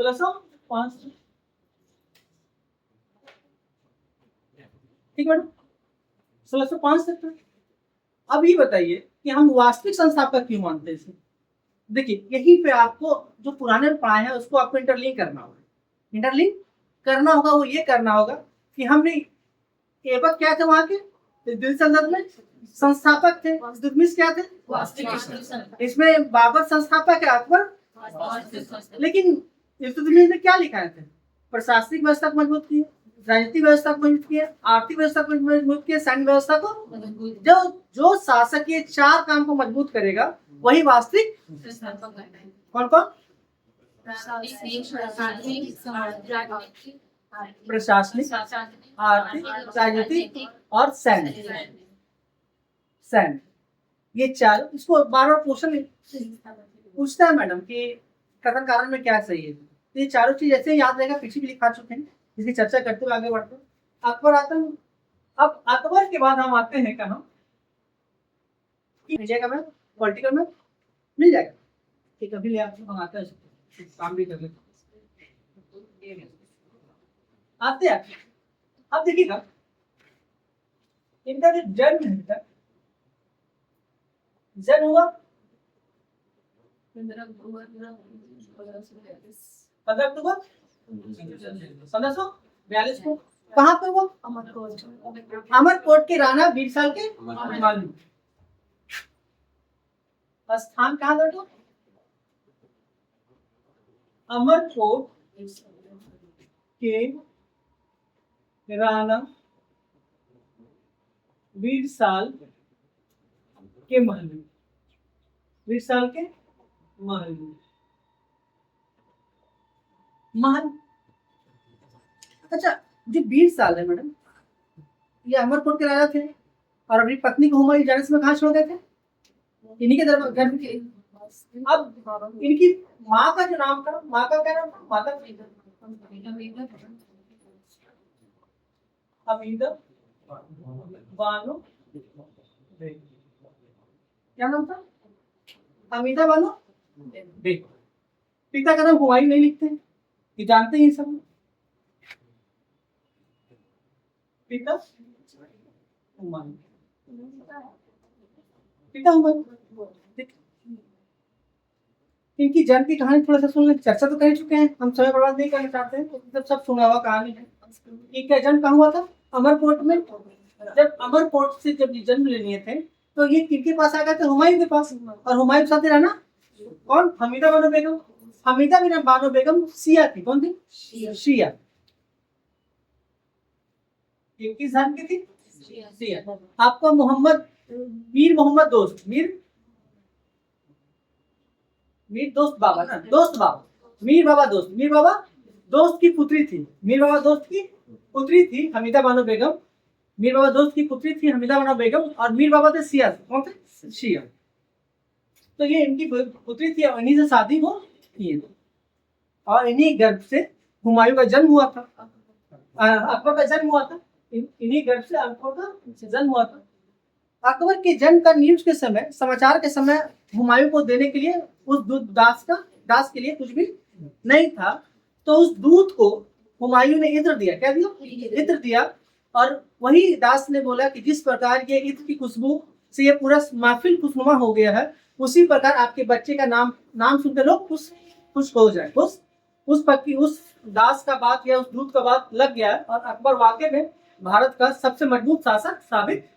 1605। ठीक मैडम, 1605 तक था। अब ये बताइए कि हम वास्तविक संस्थापक क्यों मानते हैं इसे। देखिए यहीं पे आपको जो पुराने पढ़ाए हैं उसको आपको इंटरलिंक करना होगा। इंटरलिंक करना होगा, वो ये करना होगा कि हमने एवक क्या थे वहां के द्वितीय संदर्भ में संस्थापक थे, दुर्मिस क्या थे वास्तविक। इसमें बाबर संस्थापक है, अकबर। लेकिन इल्तुतमिश ने क्या लिखा है, प्रशासनिक व्यवस्था को मजबूत किया, राजनीतिक व्यवस्था को मजबूत किया, आर्थिक व्यवस्था को मजबूत किया, सैन्य व्यवस्था को। जो शासक ये चार काम को मजबूत करेगा वही वास्तविक। कौन कौन? प्रशासनिक, आर्थिक, राजनीतिक और सैन्य। सैन्य, ये चार। इसको बार बार क्वेश्चन पूछता है मैडम कि कथन कारण में क्या सही है। तो ये चारों चीज ऐसे याद रहेगा, पीछे भी लिखा चुके हैं, इसकी चर्चा करते हुए आगे बढ़ते हैं। अकबर आता है। अब अकबर के बाद हम आते हैं कहाँ, मिल जाएगा मैम पॉलिटिकल में मिल जाएगा। ठीक है, अभी ले आपको मंगाते हैं, काम भी कर लेते आते हैं। अब देखिएगा इनका जो जन्म है, जन्म हुआ 15 अक्टूबर 1542 को। कहाँ पे हुआ? अमरकोट के राणा बीरसाल के मालूम। स्थान कहाँ बैठो? अमरकोट के राणा बीरसाल के महल में। बीरसाल के महल में। महल, अच्छा जो बीरसाल है मैडम, ये अमरकोट के राजा थे और अपनी पत्नी को हुमायूं जाने से कहाँ छोड़ गए थे? इन्हीं के दरबार घर में। अब इनकी माँ का जो नाम था, माँ का क्या नाम था? माता हमीदा बानो बेग। क्या नाम था? हमीदा बानो बेग। पिता का नाम हुमायूं नहीं लिखते, ये जानते हैं सब। पिता हुमायूं, पिता हुमायूं। इनकी जन्म की कहानी थोड़ा सा सुन लें, चर्चा तो कर चुके हैं, हम समय बर्बाद नहीं करना चाहते हैं, तो सब सुना हुआ कहानी है। इनका जन्म कहाँ हुआ था? अमरकोट में। जब अमरकोट से जब जन्म ले लिए थे तो ये किनके पास आ गए थे? हुमायूं के पास। और हुमायूं के साथ रहना कौन? हमीदा बानो बेगम। हमीदा बिन बानो बेगम शिया थी। कौन थी? शिया। इनकी जान की थी शिया। आपको मोहम्मद, मीर मोहम्मद दोस्त, मीर दोस्त बाबा ना, दोस्त बाबा, मीर बाबा दोस्त, मीर बाबा दोस्त की पुत्री थी। मीर बाबा दोस्त की पुत्री थी हमीदा बानो बेगम। मीर बाबा दोस्त की पुत्री थी हमीदा बानो बेगम। और मीर बाबा थे शिया। कौन थे? शिया। तो ये इनकी पुत्री थी और इन्हीं से शादी को की और इन्हीं गर्भ से हुमायूं का जन्म हुआ था, अकबर का जन्म हुआ था। इन्हीं गर्भ से अकबर का जन्म हुआ था। अकबर के जन्म का न्यूज के समय, समाचार के समय हुमायूं को देने के लिए उस दास के लिए कुछ भी नहीं था। तो उस दूत को हुमायूं ने इत्र दिया। क्या दिया? इत्र दिया। और वही दास ने बोला कि जिस प्रकार ये इत्र की खुशबू से ये पूरा महफिल खुशनुमा हो गया है, उसी प्रकार आपके बच्चे का नाम सुनकर लोग खुश हो जाए। उस दास का बात या उस दूत का बात लग गया और अकबर वाकई में भारत का सबसे मजबूत शासक साबित।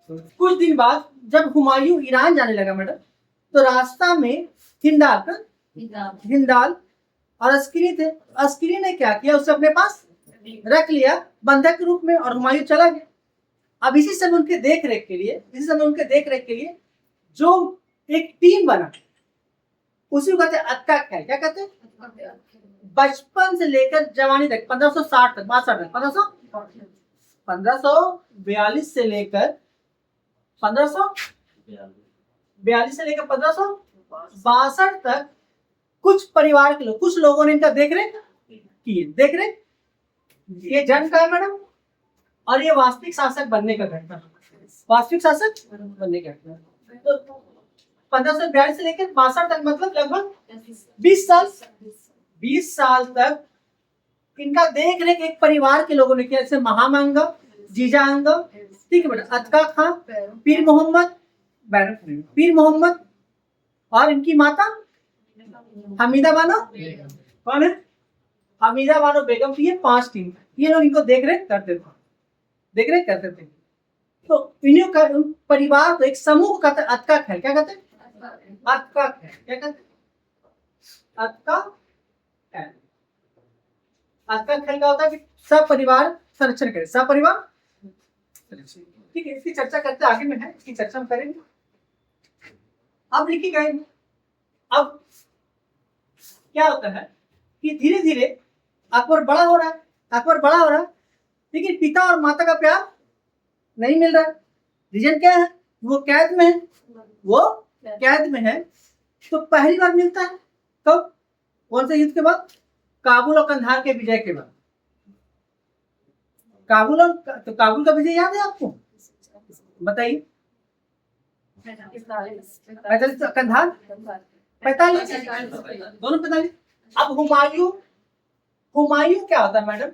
कुछ दिन बाद जब हुमायूं ईरान जाने लगा मैडम, तो रास्ता में हिंदाल और अस्करी थे। अस्करी ने क्या किया? उसे अपने पास रख लिया बंधक के रूप में और हुमायूं चला गया। अब इसी समय उनके देख रेख के लिए जो एक टीम बना, उसी को कहते हैं अक्का ख्याल। क्या कहते हैं? बचपन से लेकर जवानी तक, 1560 तक, 62 तक, 1542 से लेकर 1562 तक कुछ परिवार के लोग, कुछ लोगों ने इनका देखरेख की। ये जन्म का है मैडम, और ये वास्तविक शासक बनने का घटना। वास्तविक शासक बनने का घटना। तो 1542 से लेकर 62 तक, मतलब लगभग 20 साल 20 साल तक इनका देख रेख एक परिवार के लोगों ने किया, जैसे महामांगा, जीजा आंगा, ठीक है बेटा, अतका खां, पीर मोहम्मद, पीर मोहम्मद और इनकी माता हमीदा बानो, कौन है? हमीदा बानो बेगम थी। ये 5 टीम, ये लोग इनको देख रेख करते थे, देख रेख करते थे। तो इन्हीं का परिवार को एक समूह को कहते हैं अतका खैल। क्या कहते हैं? अतका खैल। क्या कहते हैं? अतका खैल। अतका खैल का होता है कि सब परिवार संरक्षण करे, सब परिवार। ठीक है, इसकी चर्चा करते आगे में है, इसकी चर्चा हम करेंगे। अब लिखी गए, अब क्या होता है कि धीरे धीरे अकबर बड़ा हो रहा है, अकबर बड़ा हो रहा है, लेकिन पिता और माता का प्यार नहीं मिल रहा है। रीजन क्या है? वो कैद में है, वो कैद में है। तो पहली बार मिलता है कब? कौन से युद्ध के बाद? काबुल और कंधार के विजय के बाद। काबुल और तो काबुल का विजय याद है आपको? बताइए। 45 कंधार 45, दोनों 45। अब हुमायूं क्या होता है मैडम?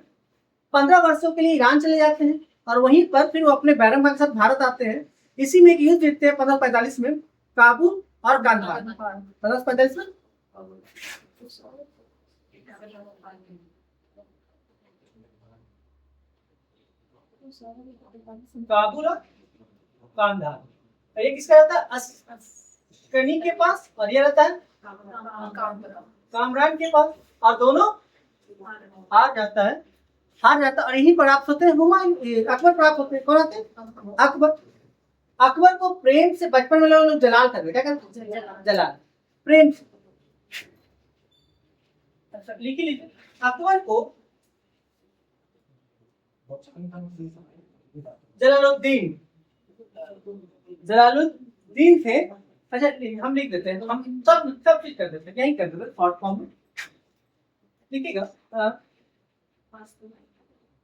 15 वर्षों के लिए ईरान चले जाते हैं और वहीं पर फिर वो अपने बैरम खान के साथ भारत आते हैं। इसी में एक युद्ध जीतते हैं 1545 में, काबुल और गांधार। 1545 में काबुल और गांधार। ये किसका रहता है? अस्कनी के पास, और ये रहता है कामरान के पास, और दोनों हार जाता है, हार जाता है। और यहीं पर आप होते हैं हुमायूं, अकबर प्राप्त होते हैं। कौन आते हैं? अकबर। अकबर को प्रेम से बचपन में लोग जलाल करते। क्या करते? जलाल, प्रेम से। लिखिए अकबर को जलालुद्दीन, जलालुद्दीन थे। अच्छा हम लिख देते हैं, तो हम सब चीज कर देते हैं, यही कर देते हैं शॉर्ट फॉर्म में। लिखिएगा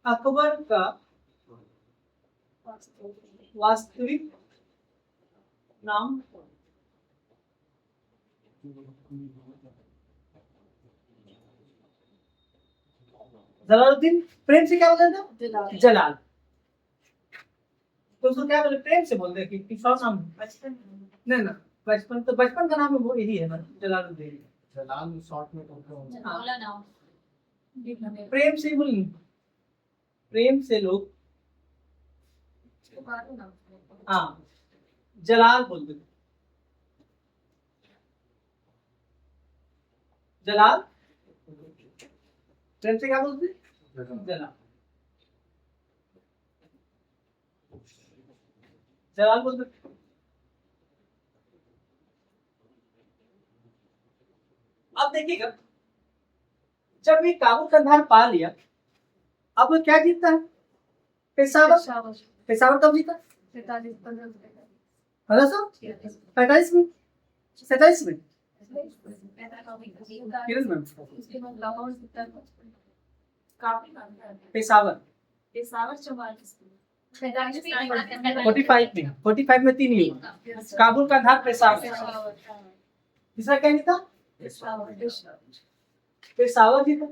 अकबर का वास्तविक नाम जलालुद्दीन। प्रेम से क्या बोलते थे? जलाल। तो उसको क्या बोले? प्रेम से बोलते हैं कि शॉर्ट नाम नहीं ना, बचपन तो बचपन का नाम है वो यही है ना, जलालुद्दीन। जलाल शॉर्ट में प्रेम से बोलेंगे, प्रेम से लोग हाँ जलाल बोलते थे। जलाल प्रेम से क्या बोलते थे? जलाल, जलाल बोलते थे। अब देखिएगा जब ये काबुल कंधार पा लिया, अब वो क्या जीतता है? पेशावर। पेशावर कब जीता? 1545 में, 47 में। पेशावर 45 में 3 युद्ध, काबुल कंधार पेशावर। तीसरा क्या जीता? पेशावर जीता।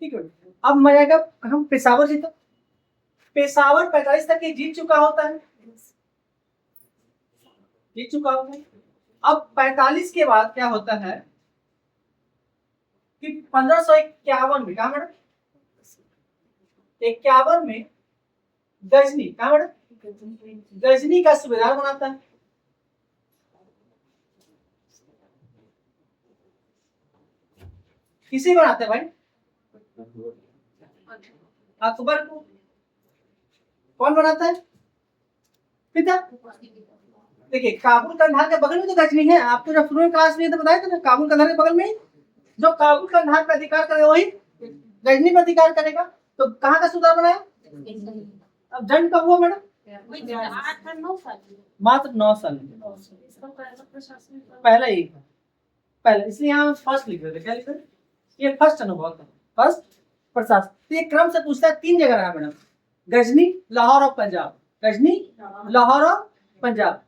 ठीक है, अब मजा आएगा। हम पेशावर जीता, पेशावर 45 तक ये जीत चुका होता है, जीत चुका होता है। अब 45 के बाद क्या होता है कि 1551 में, कहा मैडम? 51 में गजनी, कहा मैडम? गजनी का सूबेदार बनाता है। किसे बनाते हैं भाई? अकबर को। कौन बनाता है? पिता। देखिए काबुल कंधार के बगल में तो गजनी है, आपको जब शुरू में क्लास में तो बताया था ना, काबुल कंधार के बगल में जो काबुल कंधार पर अधिकार करेगा वही गजनी पर अधिकार करेगा। तो कहाँ का सूबेदार बनाया? अब जंग कब हुआ मैडम? मात्र 9 साल पहला ही पहला, इसलिए यहाँ फर्स्ट लिख रहे थे। क्या लिख रहे? ये फर्स्ट अनुभव था, फर्स्ट प्रशासन। तो ये क्रम से पूछता है, 3 जगह रहा मैडम, गजनी, लाहौर और पंजाब। गजनी, लाहौर और पंजाब।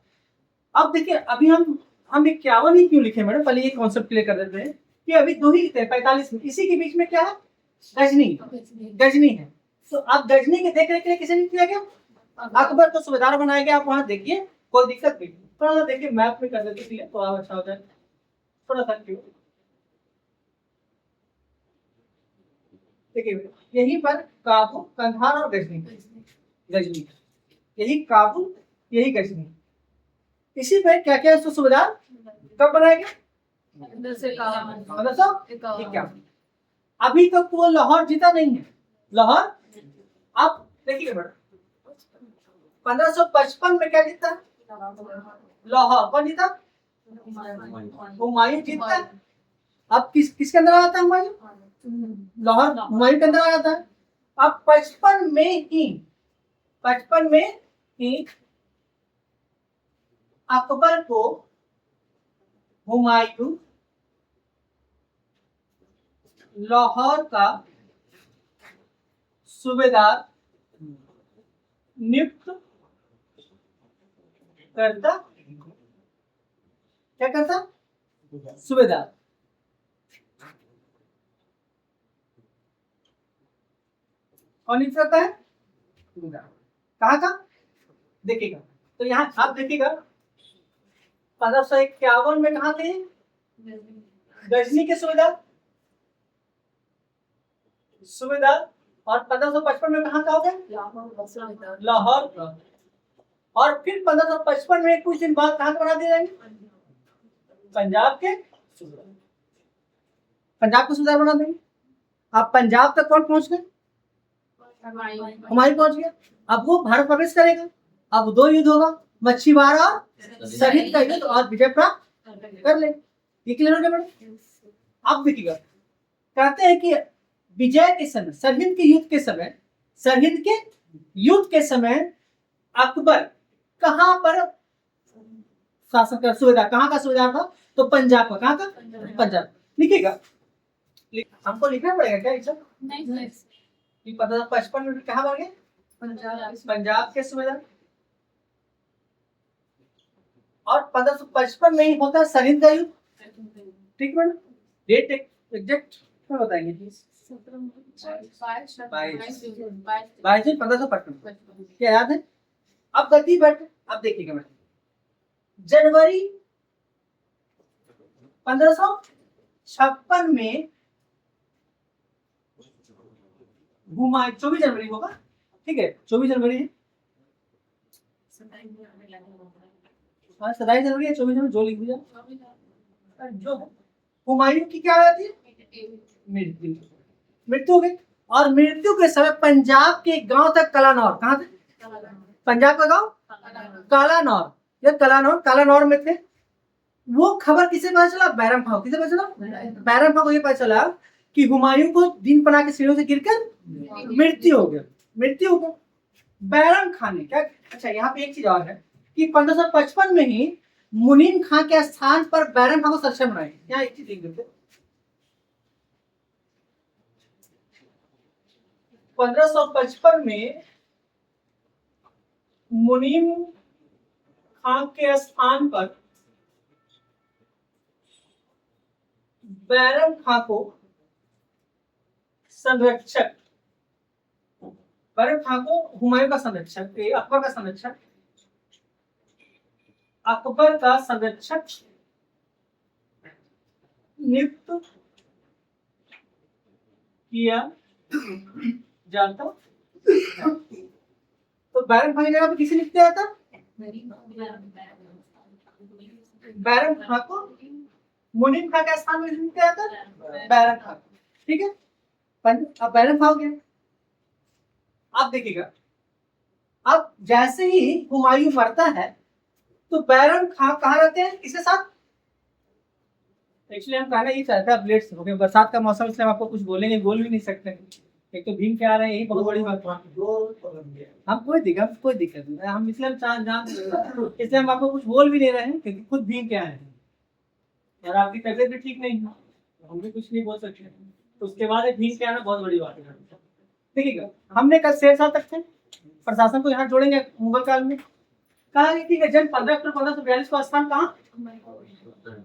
अब देखिए अभी हम 51 ही क्यों लिखे मैडम? पहले ये कॉन्सेप्ट क्लियर कर देते हैं कि अभी 2 ही थे 45 में, इसी के बीच में क्या है, गजनी है। तो अब गजनी के देख रेख के लिए किसे नहीं किया गया, अकबर को सूबेदार बनाया गया। आप वहां देखिए, कोई दिक्कत नहीं। थोड़ा सा देखिए मैप में कर देते हैं तो अच्छा हो जाए, थोड़ा सा क्यों। देखिए यहीं पर काबुल, कंधार और गजनी, यही काबुल, यही गजनी। इसी पे क्या क्या इसको सूबेदार कब बनाया गया, 1551। अभी तक तो वो लाहौर जीता नहीं है, लाहौर। अब देखिए 1555 में क्या जीता, लाहौर। कौन जीता, हुमायूं जीतता है। अब किसके अंदर आता है हुमायूं, लाहौर हुमायूं के अंदर आ जाता है। अब 55 में ही अकबर को हुमायूं लाहौर का सूबेदार नियुक्त करता, क्या करता, सूबेदार। कौन नियुक्त करता है, कहाँ का, देखिएगा। तो यहाँ आप देखिएगा 1551 में कहा थे, गजनी के सूबेदार, और 1555 में कहा का हो गया, लाहौर का। और फिर 1555 में कुछ दिन बाद कहाँ बना दिया जाएंगे, पंजाब के सूबेदार बना देंगे। अब पंजाब तक कौन पहुंच गए, हुमायूं पहुंच गया। अब वो भारत प्रवेश करेगा। अब 2 युद्ध होगा, मच्छीवाड़ा और सरहिंद का युद्ध, और विजय प्राप्त कर ले। क्लियर हो गया मैडम। अब देखिएगा, कहते हैं कि विजय के समय, सरहिंद के युद्ध के समय अकबर कहां पर शासन का सूबेदार, कहां का सूबेदार था, तो पंजाब का। कहां का, पंजाब। लिखिएगा, हमको लिखना पड़ेगा क्या सब, नहीं। 1555 में कहां बन गए, पंजाब के सूबेदार। और 1555 में ही होता है सरहिंद का युद्ध। ठीक है, डेट एग्जैक्ट क्या बताएंगे, 22 जून 1555, क्या याद है। अब गति बढ़, अब देखिएगा मैडम, जनवरी 1556 में हुमायूं, 24 जनवरी होगा, ठीक है, 24 जनवरी है, 27 जनवरी है, 24 जनवरी जो लिख दिया, जो हुमायूं की क्या आती है, मृत्यु हो गई। और मृत्यु के समय पंजाब के गांव तक कलानौर, कहां थे, पंजाब का गांव कालानौर, ये कालानौर में थे। वो खबर किसे पता चला, बैरम खां। किसे पता चला, बैरम खां को ये पता चला कि हुमायूं को दिन पना के सीढ़ियों से गिरकर मृत्यु हो गया। बैरम खां ने क्या, अच्छा यहाँ पे एक चीज और है कि 1555 में ही मुनीम खां के स्थान पर बैरम खां को सरसर बनाए। यहाँ एक चीज देख देते, 1555 में मुनीम खां के स्थान पर बैरम खां को संरक्षक, बैरम खां को हुमायूं का संरक्षक, अकबर का संरक्षक नियुक्त किया जाता। तो बैरम खां की जगह पे किसे नियुक्त किया जाता, बैरम खां को मुनीम खां के स्थान में नियुक्त किया जाता, बैरम खां। ठीक है, अब बैरम खां हो गया। अब देखिएगा, अब जैसे ही हुमायूं मरता है तो बैरम खां कहाँ रहते हैं, किसके साथ। एक्चुअली हम कहना ये चाहते हैं, अब लेट हो गए, बरसात का मौसम, इसलिए हम आपको कुछ बोलेंगे, बोल भी नहीं सकते। एक तो भीम के आ रहे हैं, यही बहुत बड़ी बात है। हम कोई दिक्कत नहीं, हम इसलिए इसलिए हम आपको कुछ बोल भी नहीं रहे हैं, क्योंकि खुद भीम के आए हैं और आपकी तबीयत भी ठीक नहीं है, हम भी कुछ नहीं बोल सकते। तो उसके बाद भीम के आना बहुत बड़ी बात है। देखिएगा, हमने कल शेरशाह तक थे, प्रशासन को यहाँ जोड़ेंगे मुगल काल में। कहा कि जन 15 अक्टूबर 1542 का स्थान कहाँ,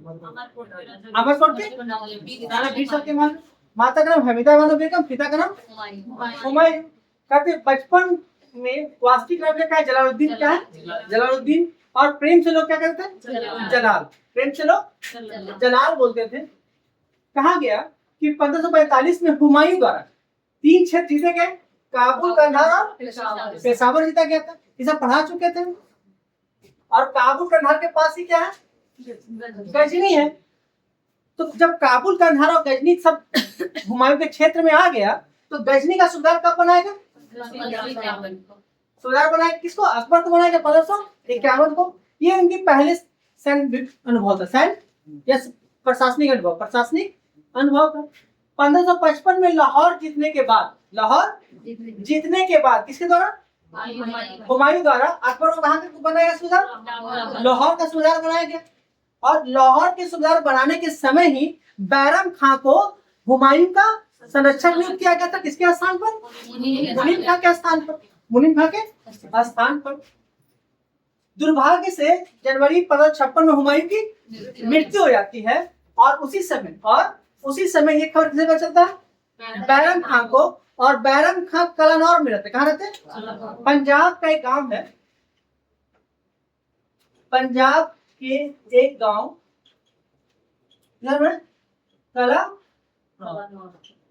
अमरकोट के राणा वीर सिंह के माता का नाम हमीदा बानो बेगम, पिता का नाम हुमायूं। कहते बचपन में वास्तविक नाम क्या है? जलालुद्दीन। क्या है? जलालुद्दीन। और प्रेम से लोग क्या कहते हैं? जलाल। प्रेम से लोग जलाल बोलते थे। कहा गया कि 1545 में हुमायूं द्वारा 3 क्षेत्र जीते गए, काबुल, कंधार और पेशावर जीता गया था। ये सब पढ़ा चुके थे। और काबुल कंधार के पास ही क्या है? गजनी है। तो जब काबुल, कंधार और गजनी सब हुमायूं के क्षेत्र में आ गया, तो गजनी का सुधार कब बनाएगा? सुधार बनाएगा किसको? अकबर को बनाएगा 1551 को। ये उनकी पहले सैन्य अनुभव था। सैन्य या प्रशासनिक अनुभव? प्रशासनिक अनुभव था। 1555 में लाहौर जीतने के बाद, लाहौर जीतने के बाद किसके द्वारा? हुमायूं द्वारा अकबर को कहां का बनाया सुधार? लाहौर का सुधार बनाया गया। और लाहौर के सुधार बनाने के समय ही बैरम खां को हुमायूं का संरक्षक नियुक्त किया गया था। किसके स्थान पर? मुनीम खां के स्थान पर। मुनीम खां के स्थान पर। दुर्भाग्य से जनवरी 1556 में हुमायूं की मृत्यु हो जाती है। और उसी समय ये खबर किसे पता चलता है? बैरम खां को। और बैरम खां कलानौर में रहते। कहाँ रहते? पंजाब का एक गांव है, पंजाब के एक गांव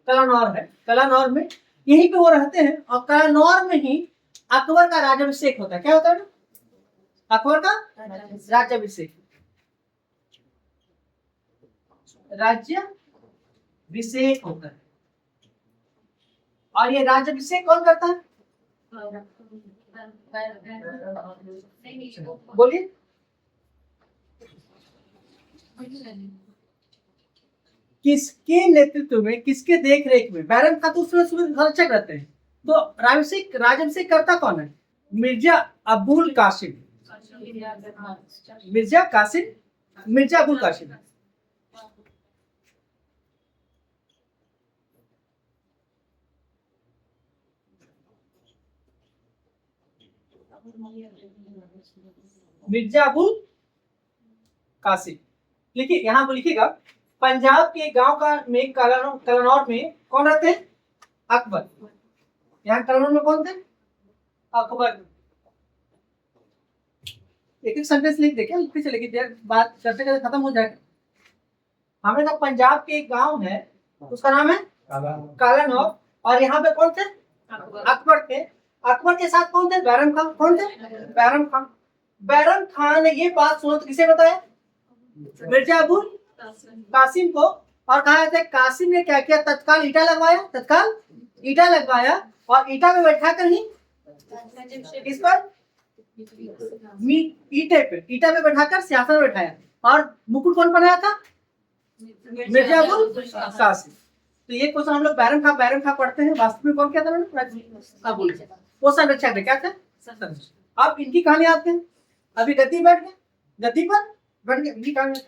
कलानौर है। कलानौर में यहीं पे वो रहते हैं। और कलानौर में ही अकबर का राज्याभिषेक होता है। क्या होता है? अकबर का राज्याभिषेक। राज्याभिषेक होता है। और ये राज्याभिषेक कौन करता है? बोलिए। किसके नेतृत्व में, किसके देख रेख में? बैरम खां तो उसमें संरक्षक रहते हैं। तो राज्याभिषेक करता कौन है? मिर्जा अबुल कासिम। मिर्जा अबुल कासिम। मिर्जा अबुल कासिम। लिखिए, यहाँ पर लिखिएगा। पंजाब के गांव का में कलानौर में कौन रहते हैं? अकबर। यहाँ कलानौर में कौन थे? अकबर। एक सेंटेंस लिख दे, क्या लिखते चलेगी, बात करते करते खत्म हो जाएगा। हमने कहा पंजाब के एक गांव है, उसका नाम है कलानौर। और यहाँ पे कौन थे? अकबर थे। अकबर के साथ कौन थे? बैरम खान। कौन थे? बैरम खान। बैरम खान ने ये बात सुना तो किसे बताया? मिर्जा अबुल कासिम को। और कहा जाता है कासिम ने क्या किया? तत्काल ईटा लगवाया। और ईटा में बैठा कर ही इस पर ईटा पे बैठाकर सिंहासन में बैठाया। और मुकुट कौन बनाया था? मिर्जा अबुल कासिम। तो ये क्वेश्चन हम लोग बैरम खां पढ़ते हैं। वास्तव में कौन क्या था? अबुल। वो संरक्षक थे। क्या थे? अब इनकी कहानी आते हैं। अभी गद्दी पर बैठ गए। इनकी कहानी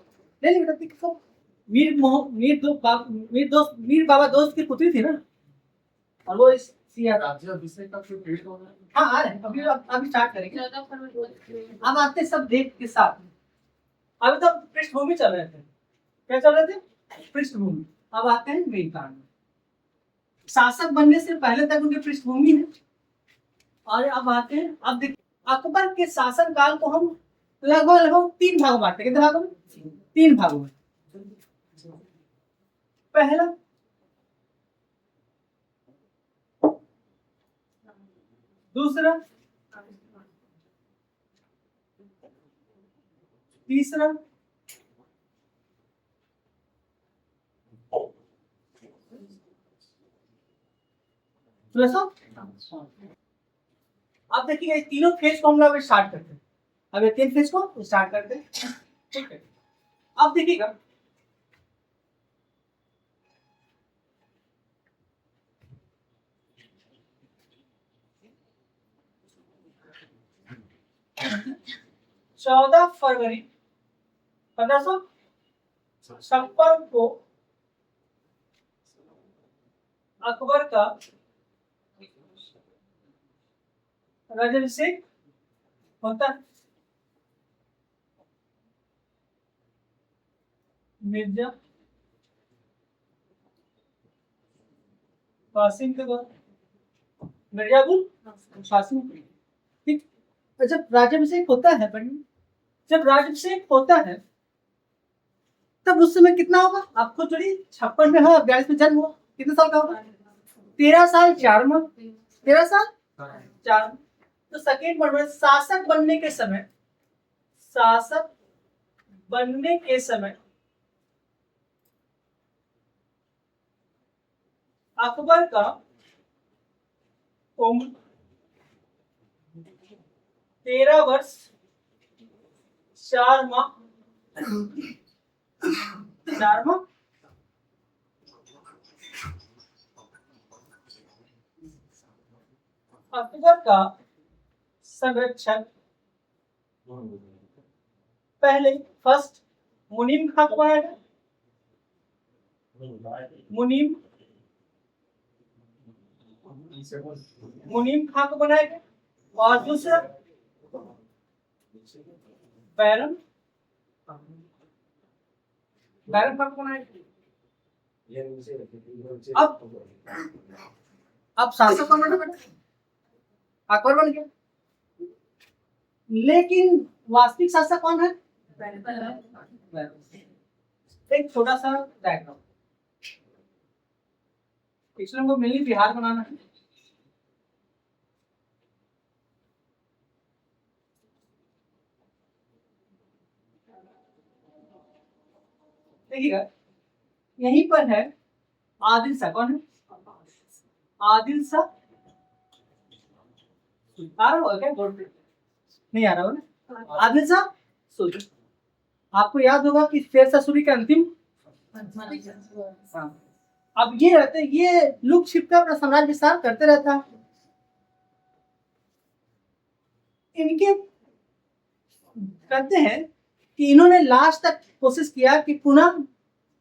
ले ली गद्दी को। मीर बाबा दोस्त की पुत्री थी ना। और वो इस राज्याभिषेक का कोई डेट होना है? हाँ, आ रहे हैं। अभी स्टार्ट करेंगे। अब आते हैं सब डेट के साथ। अभी तो पृष्ठभूमि चल रहे थे। क्या चल रहे थे? पृष्ठभूमि। अब आते हैं मेन कारण। शासक बनने से पहले तक उनकी पृष्ठभूमि है। और अब आते हैं, अब देखिए अकबर के शासन काल को हम लगभग 3 भागों में बांटते हैं। कितने भागों में? 3 भागों में। पहला, दूसरा, तीसरा, अब देखिए तीनों फेज को हम लोग स्टार्ट करते हैं। अब ये 3 फेज को स्टार्ट करते हैं। ठीक है, अब देखिएगा चौदह फरवरी 1556 को अकबर का राज्याभिषेक होता है। मिर्जा कासिम के बाद मिर्जापुर कासिम, ठीक। जब राज्याभिषेक होता है जब राज्याभिषेक होता है तब उस समय कितना होगा आपको जोड़ी 56 में है, 42 में जन्म हुआ, कितने साल का होगा? 13 साल 4 माह, 13 साल 4। तो सेकेंड पॉइंट में शासक बनने के समय, शासक बनने के समय अकबर का उम्र 13 वर्ष 4 माह, 4 माह। अकबर का संरक्षक पहले फर्स्ट मुनीम खां को बनाया गया, मुनीम खां को बनाया गया, और दूसरा बैरम खां को बनाया गया। अब शासक कौन बना बेटा? अकबर बन गया, लेकिन वास्तविक शासक कौन है? एक छोटा सा डायग्राम, इसलिए हमको मेनली बिहार बनाना है। देखिएगा, यहीं पर है आदिल शाह। कौन है? आदिल शाह। आ रहा होगा क्या बोर्ड पे? नहीं आ रहा होगा ना? आदिल शाह सूरी। आपको याद होगा कि शेर शाह सूरी का अंतिम, हाँ। अब ये रहते, ये लुक छिप कर अपना साम्राज्य विस्तार करते रहता है। इनके कहते हैं कि इन्होंने लास्ट तक कोशिश किया कि पुनः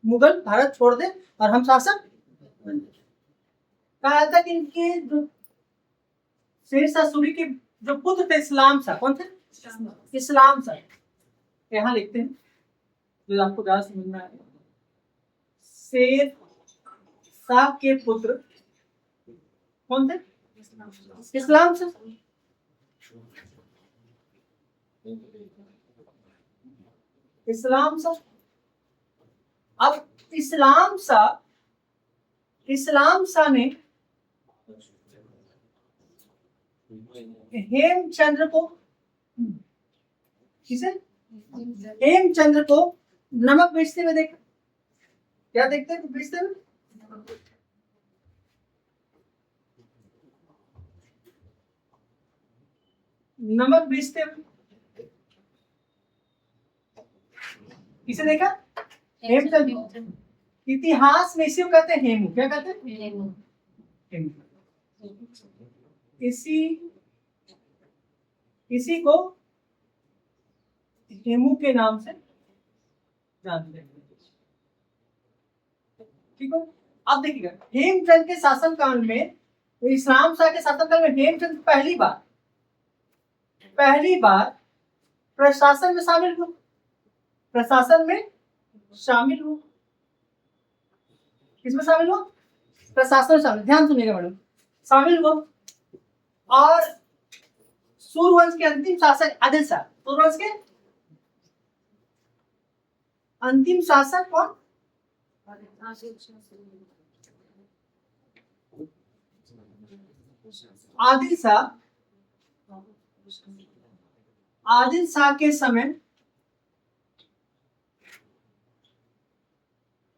मुगल भारत छोड़ दे और हम शासक। कहा जाता कि इनके जो शेर शाह सूरी के जो पुत्र थे इस्लाम शाह, कौन थे? इस्लाम शाह। यहाँ लिखते हैं जो आपको ज्यादा समझना है। शेर शाह के पुत्र कौन थे? इस्लाम शाह। इस्लाम शाह। अब इस्लाम शाह ने हेमचंद्र को, किसे? हेमचंद्र को नमक बेचते हुए देखा। क्या देखते हैं बेचते हुए? नमक बेचते हुए किसे देखा? हेमचंद्र। इतिहास में इसी को कहते हैं हेमू। क्या कहते हैं? हेमू। इसी को हेमू के नाम से जानते हैं, ठीक है। अब देखिएगा, हेमचंद के शासनकाल में, इस्लाम शाह के शासनकाल में हेमचंद पहली बार प्रशासन में शामिल हुआ। किसमें शामिल हुआ? प्रशासन में शामिल। ध्यान सुनिएगा मैडम, शामिल हुआ। और सूर्यवंश के अंतिम शासक आदिल शाह। सूर्यवंश के अंतिम शासक कौन? आदिल शाह। आदिल शाह के समय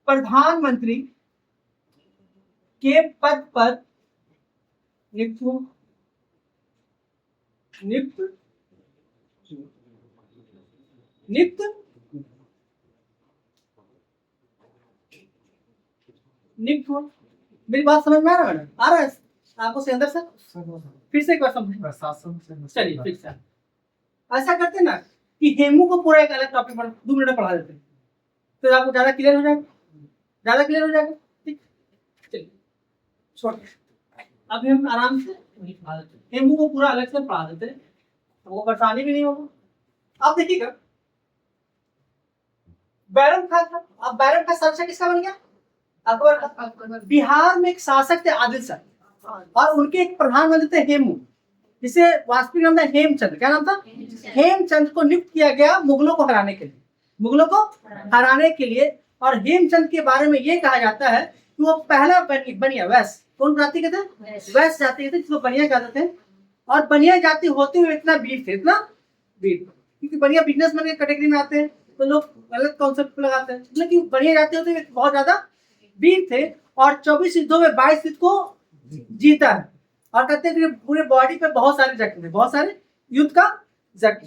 प्रधानमंत्री के पद पर नियुक्त हुआ। मेरी बात समझ में आ रहा है? आ रहा है आपको से अंदर से? फिर से एक बार समझ। चलिए फिर से ऐसा करते ना कि हेमू को पूरा एक अलग टॉपिक पर 2 मिनट में पढ़ा देते हैं, तो आपको ज्यादा क्लियर हो जाएगा। ठीक, चलिए छोड़। अभी हम आराम से पढ़ा देते हैं, हेमू को पूरा अलग से पढ़ा देते हैं, हमको परेशानी भी नहीं होगा। अब देखिएगा, बैरम खान था। अब बैरम का शासक किसका बन गया? अकबर का। बिहार में एक शासक थे आदिल शाह और उनके एक प्रधानमंत्री थे हेमू, जिसे वास्तविक नाम था हेमचंद। क्या नाम था? हेमचंद को नियुक्त किया गया मुगलों को हराने के लिए, मुगलों को हराने के लिए। और हेमचंद के बारे में ये कहा जाता है कि वो पहला बनिया वैश्य, कौन जाति के थे? वैश्य जाति के थे, जिसको बनिया कहते थे। और बनिया जाति होते हुए इतना वीर थे, इतना वीर, क्योंकि बनिया बिजनेसमैन की कैटेगरी में आते हैं तो लोग गलत कॉन्सेप्ट लगाते हैं, लेकिन बनिया जाति होते हुए बहुत ज्यादा वीर थे। और 24 युद्धों में 22 युद्ध को जीता है। और कहते हैं कि पूरे बॉडी पे बहुत सारे जख्म थे, बहुत सारे युद्ध का जख्म।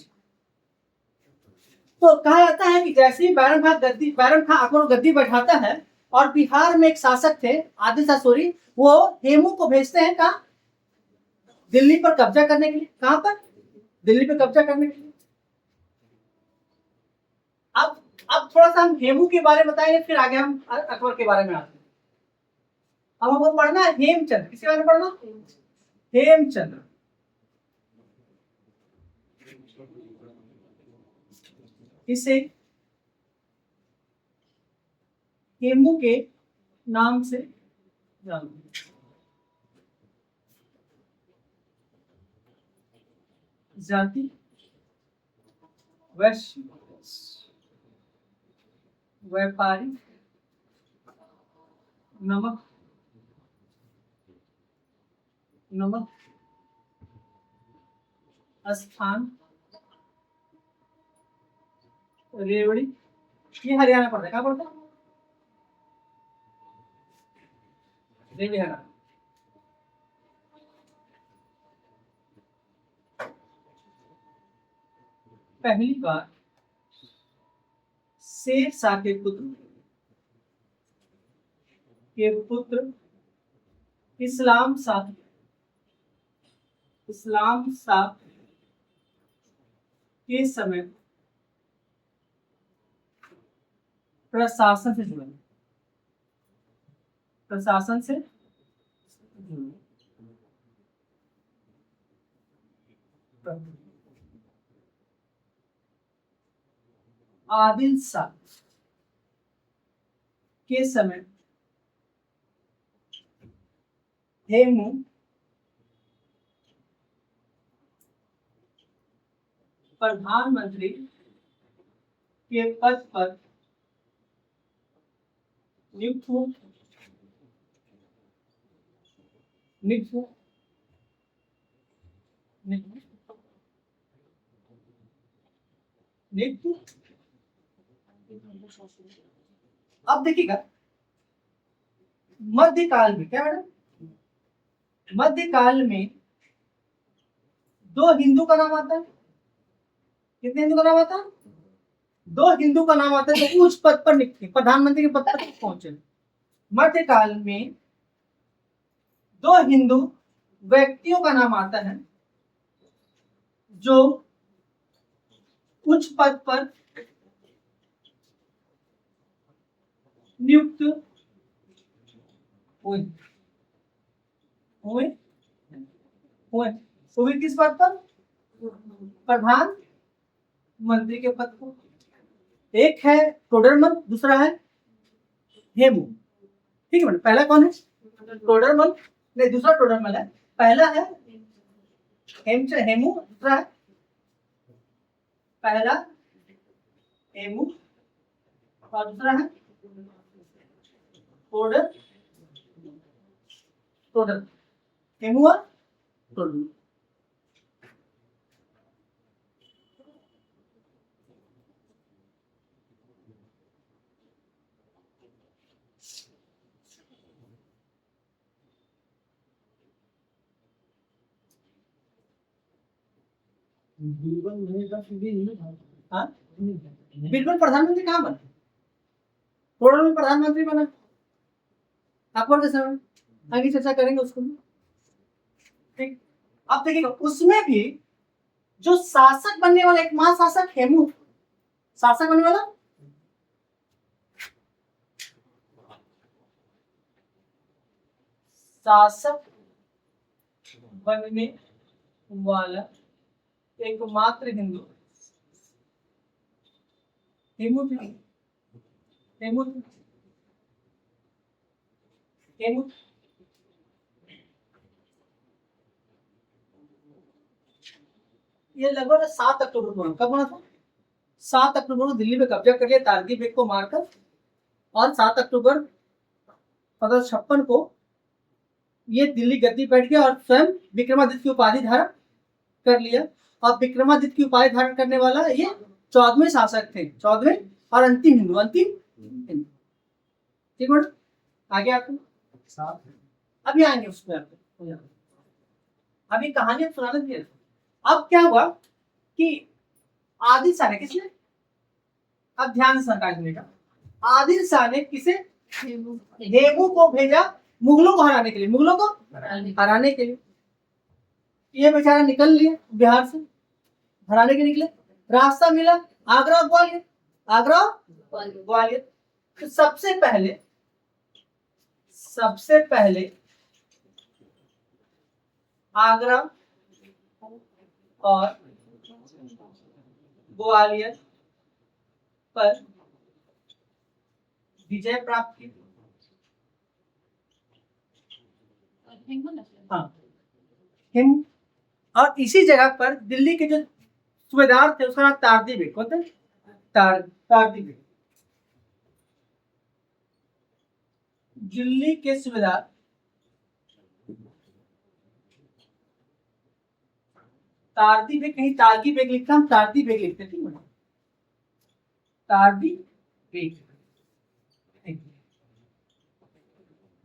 तो कहा जाता है कि जैसे ही बैरम खान अकबर गद्दी बैठाता है और बिहार में एक शासक थे आदिल शाह सूरी, वो हेमू को भेजते हैं कहा? दिल्ली पर कब्जा करने के लिए। कहां पर? दिल्ली पर कब्जा करने के लिए। अब थोड़ा सा हम हेमू के बारे में बताएंगे, फिर आगे हम अकबर के बारे में आते हैं। अब हमको पढ़ना है हेमचंद। किसके बारे में पढ़ना? हेमचंद। इसे हेमू के नाम से जानते हैं। जाति वैश्य, व्यापारी, नमक स्थान रेवड़ी। ये हरियाणा पड़ता है। कहाँ पड़ता है? रेवड़ी हरियाणा। पहली बार शेर शाह के पुत्र इस्लाम शाह के समय प्रशासन से जुड़े। प्रशासन से आदिल शाह के समय हेमू प्रधानमंत्री के पद पर नियुक्त हुए। अब देखिएगा मध्यकाल में क्या मैडम? मध्यकाल में दो हिंदू का नाम आता है। कितने हिंदू का नाम आता है? दो हिंदू का नाम आता है जो उच्च पद पर नियुक्त, प्रधानमंत्री के पद पर पहुंचे। मध्यकाल में दो हिंदू व्यक्तियों का नाम आता है जो उच्च पद पर नियुक्त हुए। किस पद पर? प्रधानमंत्री के पद पर। एक है टोडरमल, दूसरा है हेमू। ठीक है मैडम। पहला कौन है? टोडरमल। नहीं, दूसरा टोडरमल है। पहला है हेमू, दूसरा है पहला हेमू और दूसरा है टोडर। हेमू और टोडर। बीरबल प्रधानमंत्री कहाँ बना? टोडर में प्रधानमंत्री बना अकबर के समय। आगे चर्चा करेंगे उसको। ठीक। अब देखिएगा उसमें भी जो शासक बनने वाला एक महाशासक हेमू, शासक बनने वाला एकमात्र हिंदू हेमू थे। तैमूर तैमूर ये लगभग 7 अक्टूबर को, कब बना था? 7 अक्टूबर को दिल्ली में कब्जा कर लिया तारगी बेग को मारकर, और 7 अक्टूबर 1556 को ये दिल्ली गद्दी बैठ गया और स्वयं विक्रमादित्य की उपाधि धारण कर लिया। और विक्रमादित्य की उपाधि धारण करने वाला ये 14वें शासक थे, 14वें और अंतिम हिंदू, अंतिम हिंदू। ठीक है, आगे आपको अभी आएंगे उसमें, आपको अभी कहानी सुनाने दिए। अब क्या हुआ कि आदिल शाह ने, किसने, अब ध्यान से समझने का, आदिल शाह ने किसे, हेमू को भेजा मुगलों को हराने के लिए, मुगलों को हराने के लिए। ये बेचारा निकल लिया बिहार से, हराने के निकले, रास्ता मिला आगरा और ग्वालियर, आगरा ग्वालियर। तो सबसे पहले आगरा और ग्वालियर पर विजय प्राप्त की। हाँ, हिंद, और इसी जगह पर दिल्ली के जो सूबेदार थे उसका नाम तारदी बेग, कौन थे? तारदी बेग। दिल्ली के सूबेदार तारदी बेग, कहीं तारगी बेग लिखता, हम तारदी बेग लिखते, ठीक है, तारदी बेग।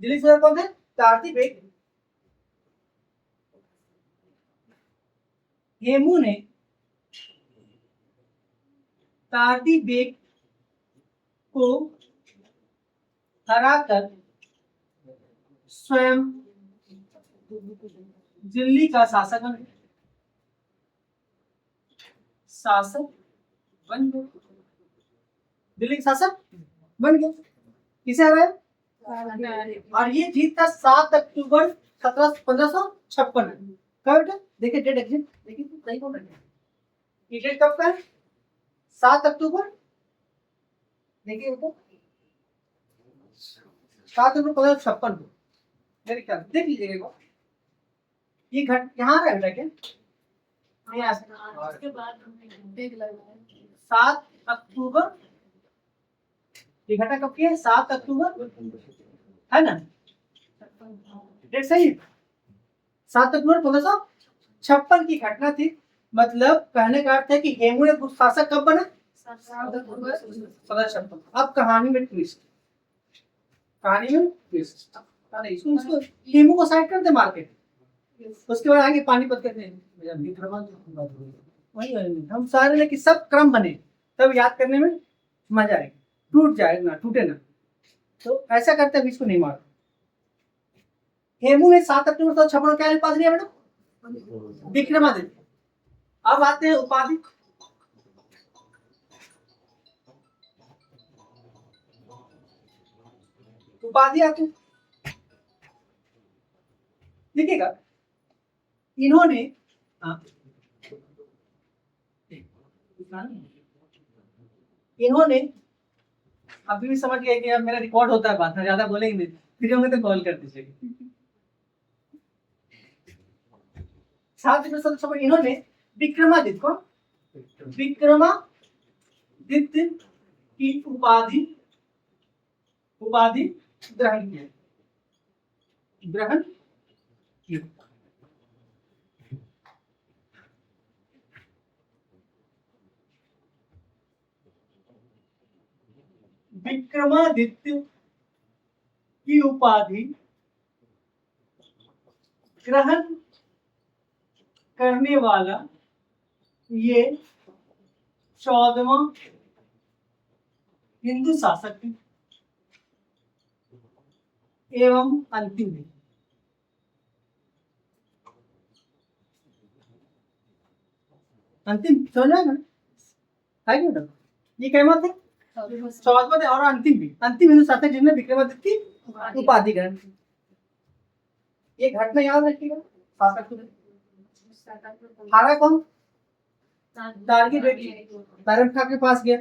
दिल्ली सूबेदार कौन थे? तारदी बेग। हेमू ने तारदी बेग को हराकर स्वयं दिल्ली का शासक बन गए, दिल्ली का शासक बन गए। किसे हराया? और ये जीत था 7 अक्टूबर 1556। कब बेटा? देखिए डेट एग्जैक्ट, देखिए सही बोल रहे हैं, ये डेट कब का है? 7 अक्टूबर, देखिए तो 7 अक्टूबर 1556 को, मेरे ख्याल देख लीजिएगा। ये घट यहाँ रहा बेटा क्या? 7 अक्टूबर, ये घटना कब की है? 7 अक्टूबर, है ना? डेट सही है, 7 अक्टूबर 1556 की घटना थी। मतलब कहने का अर्थ है कि हेमू ने शासक कब बना? 1556। अब कहानी में ट्विस्ट, इसको हेमू को साइड कर दे मार के, उसके बाद आगे पानीपत करते हैं। वही हम सारे लेकिन सब क्रम बने तब याद करने में मजा आएगा, टूट जाए ना, टूटे ना, तो ऐसा करते हैं इसको नहीं मार। हेमू ने 7 अक्टूबर 1556 क्या उपाधि लिया बेटा? विक्रमादित्य। अब आते हैं उपाधि। उपाधि आते हैं, देखिएगा इन्होंने अभी भी समझ गए कि अब मेरा रिकॉर्ड होता है, बात ज्यादा बोलेंगे नहीं, फिर होंगे तो कॉल कर दीजिएगा। इन्होंने विक्रमादित्य को, विक्रमादित्य की उपाधि ग्रहण किया, विक्रमादित्य की उपाधि ग्रहण करने वाला ये 14वां हिंदू शासक थे एवं अंतिम है। अंतिम समझ आएगा ना? ये क्या मत है? 14वां थे और अंतिम भी, अंतिम हिंदू शासक जिन्होंने विक्रमादित्य की उपाधि ग्रहण की। ये घटना याद रखिएगा। हारा कौन? तारगी बेग, बैरम खां के पास गया,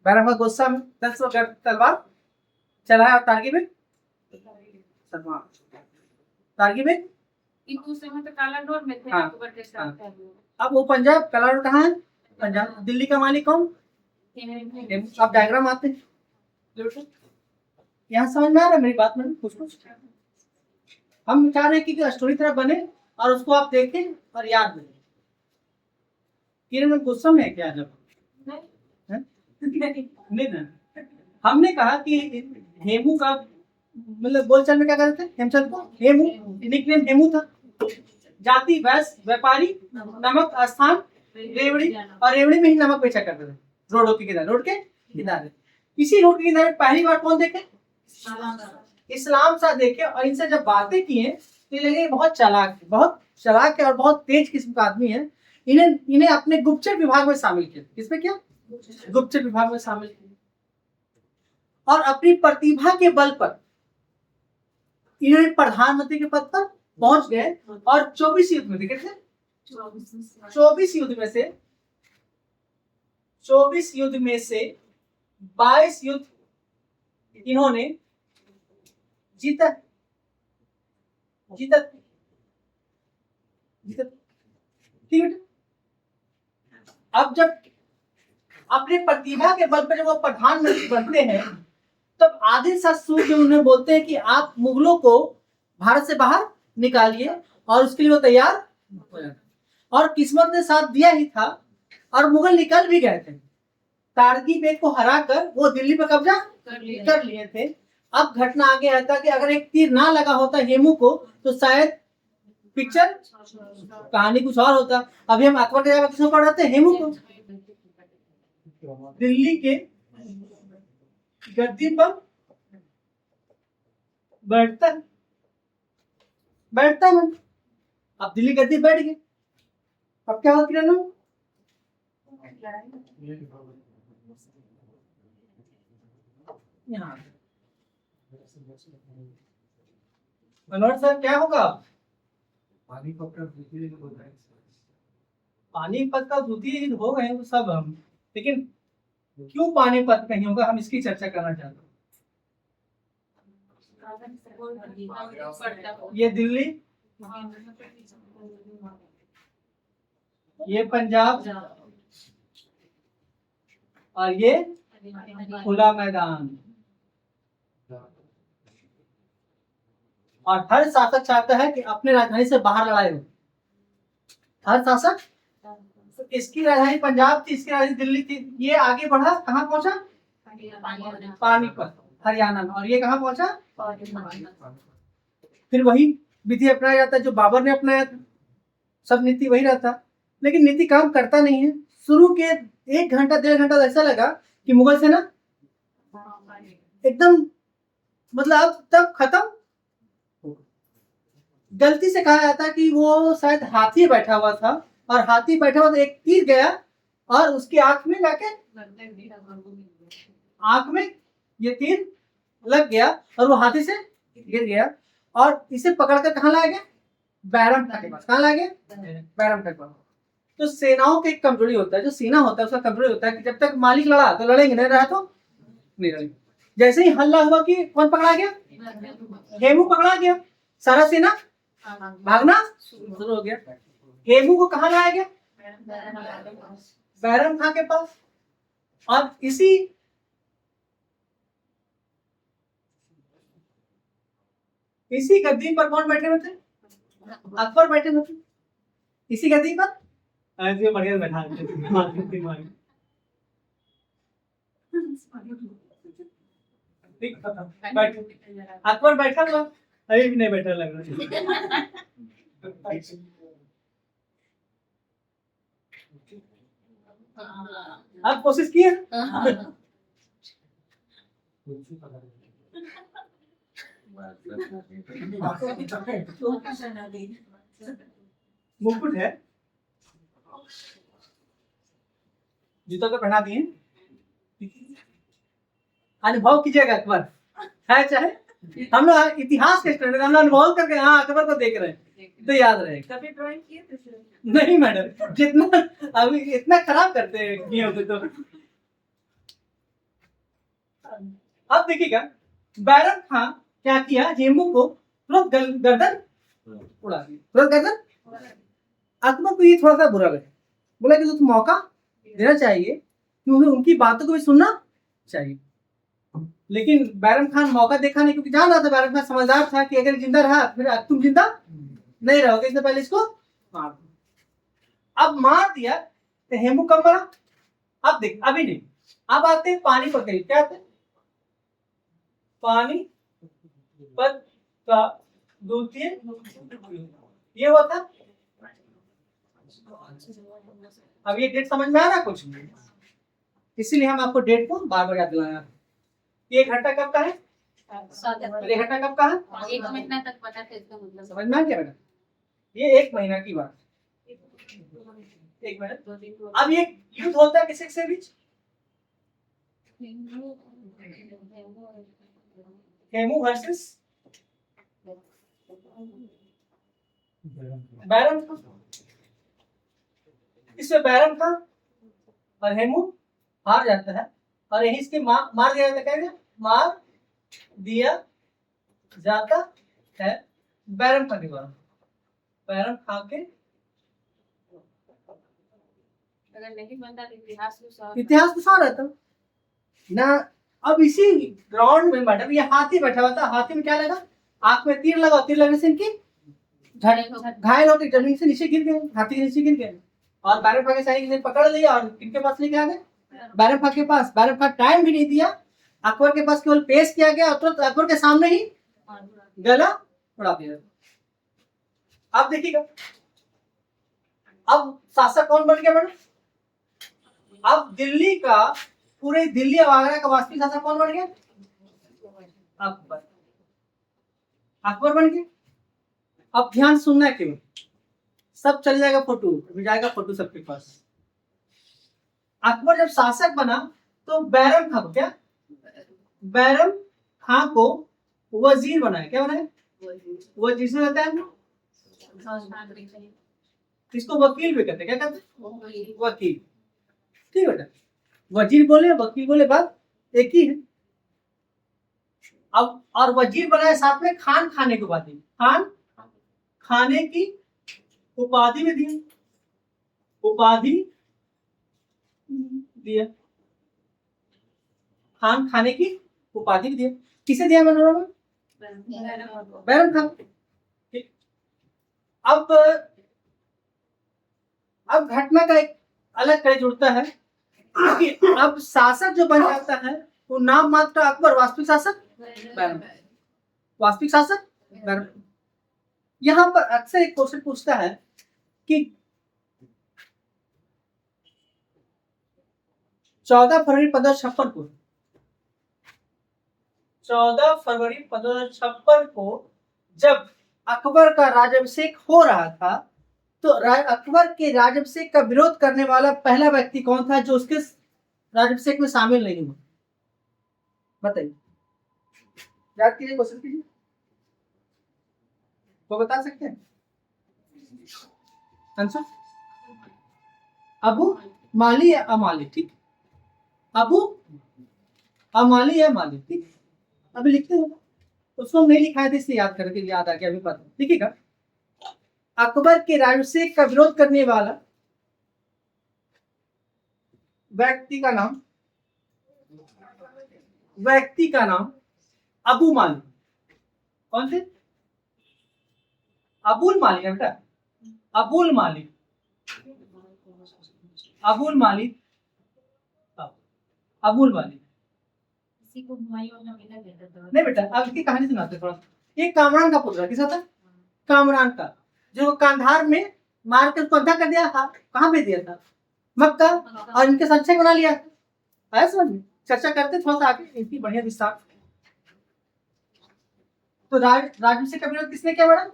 बैरम का गुस्सा में 10 तलवार चलाया और तारगी में सलमान, तारगी में उस समय तो काला डोर में थे, हाँ, अकबर के साथ थे वो। अब वो पंजाब कलार कहाँ है? पंजाब। दिल्ली का मालिक कौन? अब डायग्राम आते हैं, यहाँ समझ में आ रहा है मेरी बात में कुछ कुछ? हम चाह रहे हैं कि स्टोरी तरह बने और उसको आप देखें और याद रखें। किरण में गुस्सा में है क्या जब? नहीं ना, हमने कहा कि हेमू का मतलब बोलचाल में क्या कहते थे हेमचंद को? हेमू, निकनेम हेमू था। जाति वैश्य, व्यापारी, नमक स्थान रेवड़ी, और रेवड़ी में ही नमक बेचा करते थे रोडों के किनारे, रोड के किनारे। इसी रोड के किनारे पहली बार कौन देखे? इस्लाम शाह देखे। और इनसे जब बातें किए तो लगे बहुत चालाक है और बहुत तेज किस्म का आदमी है। इन्हें अपने गुप्तचर विभाग में शामिल किया। किसमें क्या? गुप्तचर विभाग में शामिल किया। और अपनी प्रतिभा के बल पर इन्होंने प्रधानमंत्री के पद पर पहुंच गए और 24 युद्ध में देखे थे। 24 युद्ध में से 22 युद्ध इन्होंने जीता। ठीक है। अब जब अपने प्रतिभा के बल पर जब वो प्रधानमंत्री बनते हैं तब आदिल शाह सूरी उन्हें बोलते हैं कि आप मुगलों को भारत से बाहर निकालिए, और उसके लिए वो तैयार हो जाते। और किस्मत ने साथ दिया ही था और मुगल निकल भी गए थे। तारगी बेग को हराकर वो दिल्ली पर कब्जा कर लिए थे। अब घटना आगे आता कि अगर एक तीर ना लगा होता हेमू को तो शायद पिक्चर कहानी कुछ और होता। अभी हम अकबर के जगह किसको पढ़ाते हैं? हेमू को। दिल्ली के गद्दी पर बैठता है। अब दिल्ली गद्दी बैठ गए। अब क्या होता है? यहाँ मनोहर सर क्या होगा? पानीपत का द्वितीय युद्ध हो गए सब हम, लेकिन क्यों पानीपत नहीं होगा हम इसकी चर्चा करना चाहते हैं। ये दिल्ली, ये पंजाब, और ये खुला मैदान। और हर शासक चाहता है कि अपने राजधानी से बाहर लड़ाई हो। हर शासक, इसकी राजधानी पंजाब थी, इसकी राजधानी दिल्ली थी। ये आगे बढ़ा, कहाँ पहुंचा? पानीपत, हरियाणा में। और ये कहाँ पहुंचा? फिर वही विधि अपनाया जाता है जो बाबर ने अपनाया था। सब नीति वही रहता, लेकिन नीति काम करता नहीं है। शुरू के 1 घंटा 1.5 घंटा ऐसा लगा कि मुगल सेना एकदम मतलब अब तब खत्म। गलती से कहा जाता है कि वो शायद हाथी बैठा हुआ था, और हाथी बैठा हुआ तो एक तीर गया और उसकी आंख में जाके आंख में ये तीर लग गया और वो हाथी से गिर गया। और इसे पकड़कर कहाँ लाया गया? बैरम खां के पास। कहाँ लाया गया? बैरम खां के पास। तो सेनाओं की एक कमजोरी होता है, जो सेना होता है उसका कमजोरी होता है कि जब तक मालिक लड़ा तो लड़ेंगे, नहीं रहा तो नहीं लड़ेंगे। जैसे ही हल्ला हुआ कि कौन पकड़ा गया? हेमू पकड़ा गया, सारा सेना भागना शुरू हो गया। हेमू को कहाँ लाया गया? बैरम खां के पास। और इसी गद्दी पर कौन बैठे हुए थे? अकबर बैठे हुए थे इसी गद्दी पर। बढ़िया बैठा अकबर बैठा हुआ, अभी भी नहीं बैठा लग रहा। आप कोशिश किए? मुकुट है, जूता तो पहना दिए। अनुभव कीजिएगा अकबर है, चाहे हम लोग इतिहास के स्टूडेंट, हम लोग अनुभव करके हाँ अकबर को देख रहे हैं तो याद रहेगा। कभी ड्राइंग किए थे? नहीं मैडम, जितना अभी इतना खराब करते हैं तो अब देखिएगा बैरम खां क्या किया, हेमू को तुरंत गर्दन उड़ा दिया, तुरंत गर्दन। अकबर को ये थोड़ा सा बुरा लगा, बोला कि तो मौका देना चाहिए क्योंकि उनकी बातों को भी सुनना चाहिए। लेकिन बैरम खान मौका देखा नहीं, क्योंकि जान रहा था बैरम खान समझदार था कि अगर जिंदा रहा फिर तुम जिंदा नहीं रहोगे, इससे पहले इसको मार दो। अब मार दिया तो हेमू कब मरा, अब देख अभी नहीं। अब आते हैं पानी पर, करीब क्या आते हैं, पानी पद का द्वितीय ये हुआ था। अब ये डेट समझ में आ रहा कुछ, इसीलिए हम आपको डेट को बार बार याद दिलाया। ये घंटा कब का है, ये घंटा कब का है, 1 महीना तक पता था इसका मतलब। समझ में आ गया बेटा, ये 1 महीना की बात, 1 महीना। 2 दिन अब ये युद्ध होता है किसी के बीच, हेमू वर्सेस बैरम खां। इसमें बैरम खां और हेमू हार जाता है और यही इसके मार दिया जाता है, मार दिया जाता है बैरम खां के द्वारा। बैरम खां के अगर नहीं बनता तो इतिहास तो सौ रहता ना। अब इसी ग्राउंड में मैडम ये हाथी बैठा हुआ था, हाथी में क्या लगा, आंख में तीर लगा, तीर लगने से इनकी घायल होकर जमीन से नीचे गिर गए, हाथी के नीचे गिर गए। और बैरम खां के सैनिक ने पकड़ लिया और किनके पास लेके आ गए, बैरम खां के पास। बैरम खां टाइम भी नहीं दिया, अकबर के पास केवल पेश किया गया और तुरंत अकबर के सामने ही गला उड़ा दिया। अब देखिएगा अब शासक कौन बन गया मैडम, अब दिल्ली का, पूरे दिल्ली और आगरा का वास्तविक शासक कौन बन गया, अकबर। अकबर बन गया। अब ध्यान सुनना है, क्यों सब चल जाएगा, फोटो अभी जाएगा, फोटो सबके पास। अकबर जब शासक बना तो बैरम खां को क्या, बैरम खां को वजीर बनाया, क्या बनाया, वजीर से रहता है, इसको वकील भी कहते हैं, क्या कहते हैं, वकील। ठीक है बेटा, वजीर बोले वकील बोले बात एक ही है। अब और वजीर बनाए साथ में खान खाने की उपाधि, खान खाने की उपाधि भी दी, उपाधि दिया, खान खाने की उपाधि भी दिया। किसे दिया मैंने, बैरम खान। अब घटना का एक अलग कड़ी जुड़ता है कि अब शासक जो बन जाता है वो नाम मात्र अकबर, वास्तविक शासक बैरम, वास्तविक शासक बैरम। यहां पर अक्सर एक क्वेश्चन पूछता है कि 14 फरवरी 1556 को, 14 फरवरी 1556 को जब अकबर का राज्याभिषेक हो रहा था तो अकबर के राज्याभिषेक का विरोध करने वाला पहला व्यक्ति कौन था जो उसके राज्याभिषेक में शामिल नहीं हुआ, बताइए, याद कीजिए, क्वेश्चन कीजिए, वो बता सकते हैं आंसर, अबू माली या अमाली, ठीक, अबू अमाली या माली, ठीक। अभी लिखते हैं, उसको नहीं लिखा है इसलिए याद करके याद आ गया, अभी पता लिखिएगा। अकबर के राज्याभिषेक का विरोध करने वाला व्यक्ति का नाम अबू माली, कौन थे, अबुल माली है बेटा, अबुल माली, अबुल माली, अबुल माली। नहीं बेटा, अब इसकी कहानी सुनाते थोड़ा। ये कामरान का पुत्र किसा था, कामरान का, जो कांधार में मार के उसको अंधा कर दिया था, कहाँ भेज दिया था, मक्का, और इनके संचय बना लिया था। आया समझ में, चर्चा करते थोड़ा सा आगे इनकी बढ़िया विस्तार। तो राज्याभिषेक का विरोध किसने किया मैडम,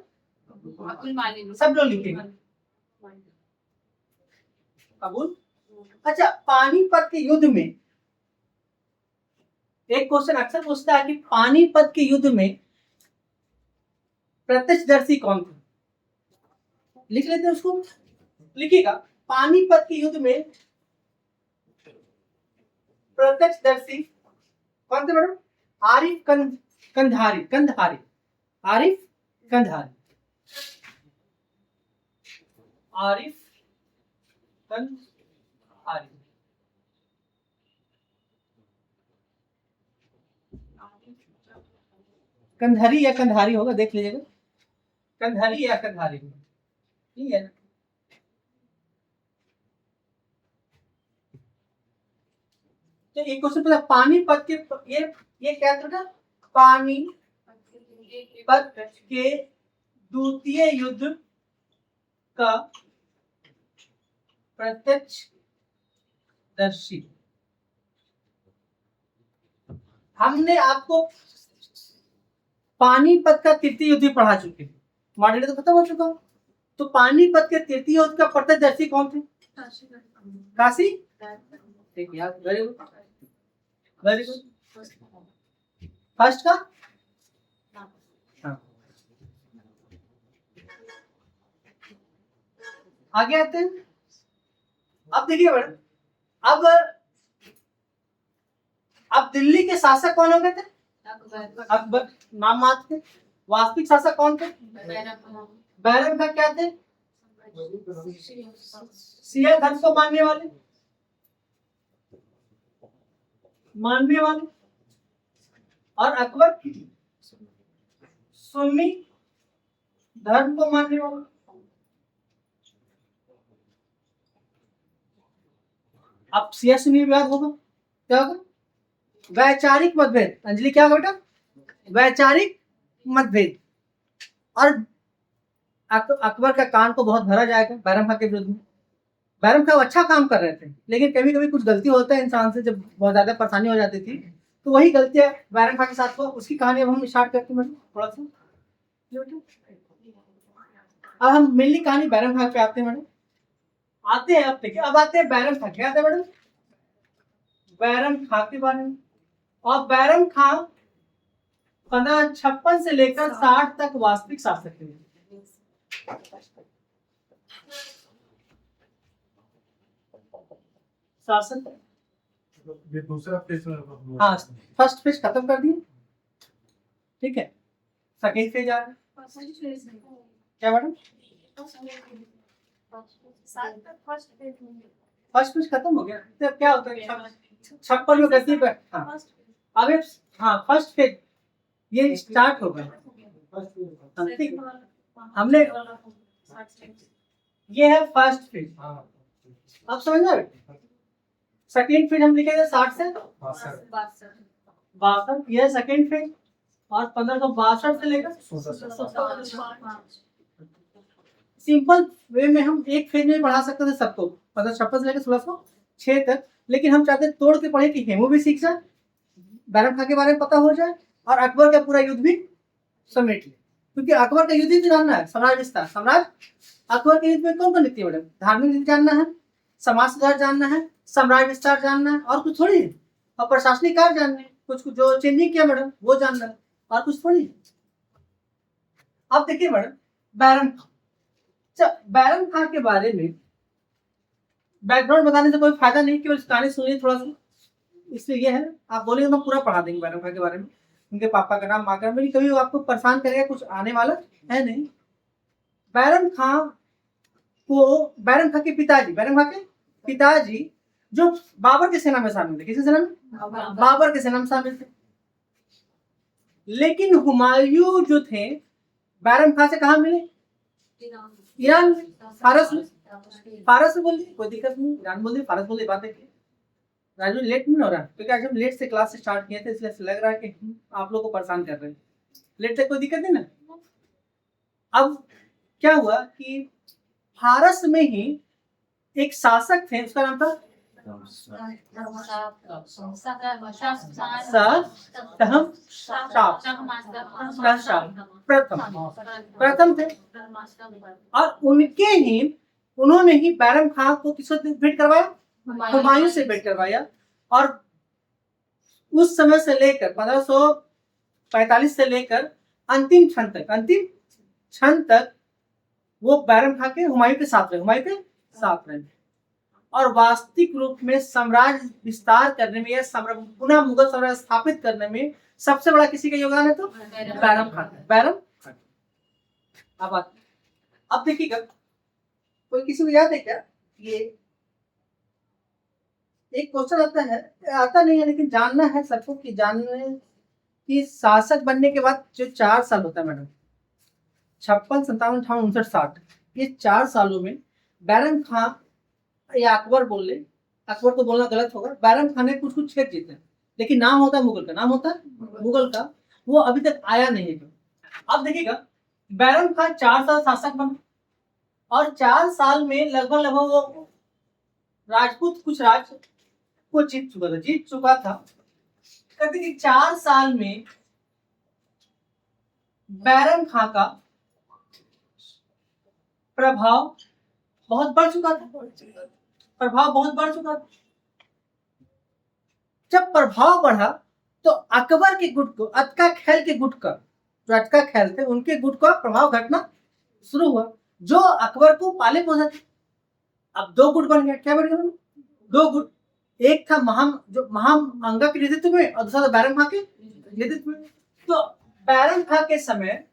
सब लोग लिखेंगे, कबूल। अच्छा, पानीपत के युद्ध में एक क्वेश्चन अक्सर पूछता है कि पानीपत के युद्ध में प्रत्यक्षदर्शी कौन था, लिख लेते हैं उसको, लिखिएगा। पानीपत के युद्ध में प्रत्यक्षदर्शी कौन थे मैडम? आरिफ कंधारी, कंधारी, आरिफ कंधारी, आरिफ कंधारी। कंधारी या कंधारी होगा, देख लीजिएगा, कंधारी या कंधारी, ठीक है। तो एक क्वेश्चन पूछा पानीपत के, ये क्या था? पानीपत के द्वितीय युद्ध का प्रत्यक्षदर्शी। हमने आपको पानीपत का तृतीय युद्ध पढ़ा चुके हैं, मॉडल तो खत्म हो चुका। तो पानीपत के तृतीय युद्ध का प्रत्यक्षदर्शी कौन थे? काशी। ठीक है, very good, very good. First का हाँ। आगे आते हैं। अब देखिए मैडम, अब दिल्ली के शासक कौन हो गए थे? अकबर। नाम मात्र थे। वास्तविक शासक कौन थे? बैरम खां क्या थे? सिया धर्म को मानने वाले, और अकबर सुन्नी धर्म को मानने वाले। अब सिया सुन्नी विवाद होगा, क्या होगा? वैचारिक मतभेद। अंजलि क्या होगा बेटा? वैचारिक मतभेद। और अकबर का कान को बहुत भरा जाएगा बैरम खां के विरुद्ध में। बैरम खां अच्छा काम कर रहे थे, लेकिन कभी कभी कुछ गलती होता है इंसान से, जब बहुत ज्यादा परेशानी हो जाती थी, तो वही गलतियां बैरम खां के साथ हुआ। उसकी कहानी अब हम स्टार्ट करते हैं थोड़ा सा। अब हम मेनली कहानी बैरम खां पे आते हैं मैडम। आते हैं, अब देखिए, अब आते हैं बैरम खां। क्या आते हैं मैडम? बैरम खां के बारे में। और बैरम खां 1556 से लेकर 60 तक वास्तविक शासक थे। शासन, ये दूसरा फेज में हाँ, फर्स्ट फेज खत्म कर दिए, ठीक है। सेकेंड फेज आ रहा है। क्या मैडम? फर्स्ट फेज खत्म हो गया। तो क्या होता है? 56 में गति पर, हाँ, अब हाँ, फर्स्ट फेज ये स्टार्ट हो गया। ठीक, हमने ये है फर्स्ट फेज। अब समझ में आया? सेकेंड फेज हम लिखेंगे 60 से 62, यह सेकेंड फेज। और 1562 से लेकर सिंपल वे में हम एक फेज में पढ़ा सकते थे सबको, 1556 से लेकर 1606 तक। लेकिन हम चाहते तोड़ के पढ़े कि हेमू भी सीख जाए, बैरम खां के बारे में पता हो जाए, और अकबर का पूरा युद्ध भी समेट ले। क्योंकि अकबर का युद्ध ही जानना है, सम्राट विस्तार। सम्राट अकबर के युद्ध में कौन कौन नीति है मैडम? धार्मिक नीति जानना है, समाज सुधार जानना है, सम्राट विस्तार जानना है, और कुछ थोड़ी है। और प्रशासनिक कार्य जानने, कुछ जो चेंजिंग किया मैडम वो जानना है, और कुछ थोड़ी है। अब देखिए मैडम, बैरम खां, बैरम खां के बारे में बैकग्राउंड बताने से कोई फायदा नहीं, केवल कहानी सुनिए थोड़ा सा, इसलिए ये है। आप बोलेंगे तो हम पूरा पढ़ा देंगे बैरम खां के बारे में, उनके पापा का नाम, माँ का नाम, लेकिन कभी आपको परेशान करेगा कुछ आने वाला है नहीं। बैरम खां के पिताजी जो बाबर के सेना में शामिल थे। किसी सेना में? बाबर के सेना में शामिल थे। लेकिन हुमायूं जो थे बैरम खां से कहाँ मिले? ईरान में, फारस में। फारस में बोल दी, कोई दिक्कत नहीं, ईरान बोल दी, फारस बोल दी, बात है। राजू लेट नहीं हो रहा, क्योंकि आज हम लेट से क्लास स्टार्ट किए थे, इसलिए लग रहा है कि आप लोगों को परेशान कर रहे हैं। लेट से कोई दिक्कत नहीं ना। अब क्या हुआ कि फारस में ही एक शासक थे, उसका नाम था प्रथम थे। और उन्होंने ही बैरम खां को किससे भेंट करवाया? हुमायूं से भेंट करवाया। और उस समय से लेकर 1545 से लेकर अंतिम क्षण तक वो बैरम खां के हुमायूं के साथ रहे, और वास्तविक रूप में साम्राज्य विस्तार करने में या पुनः मुगल साम्राज्य स्थापित करने में सबसे बड़ा किसी का योगदान है तो बैरम खान है। बैरम खान। अब देखिएगा, कोई किसी को याद है क्या, ये एक क्वेश्चन आता नहीं है लेकिन जानना है सबको कि जानने कि शासक बनने के बाद जो 4 साल होता है मैडम, 56, 57, 58, 59, 60, ये 4 सालों में बैरम खान या अकबर बोल ले, अकबर को बोलना गलत होगा, बैरम खान ने कुछ कुछ क्षेत्र जीते हैं लेकिन नाम होता है मुगल का, नाम होता है मुगल का, वो अभी तक आया नहीं है। अब देखिएगा, बैरम खान 4 साल शासक बना और 4 साल में लगभग वो राजपूत कुछ राज्य को जीत चुका था। कहते कि 4 साल में बैरम खान का प्रभाव बहुत बढ़ चुका था। जब प्रभाव बढ़ा तो अकबर के गुट को, अतका खैल के गुट का, जो अतका खैल थे उनके गुट का प्रभाव घटना शुरू हुआ, जो अकबर को पाले पोसा थे। अब 2 गुट बन गया। क्या बन गया? 2 गुट। एक था महामंगा के नेतृत्व में और दूसरा था बैरम खां के नेतृत्व में। तो बैरम खां के समय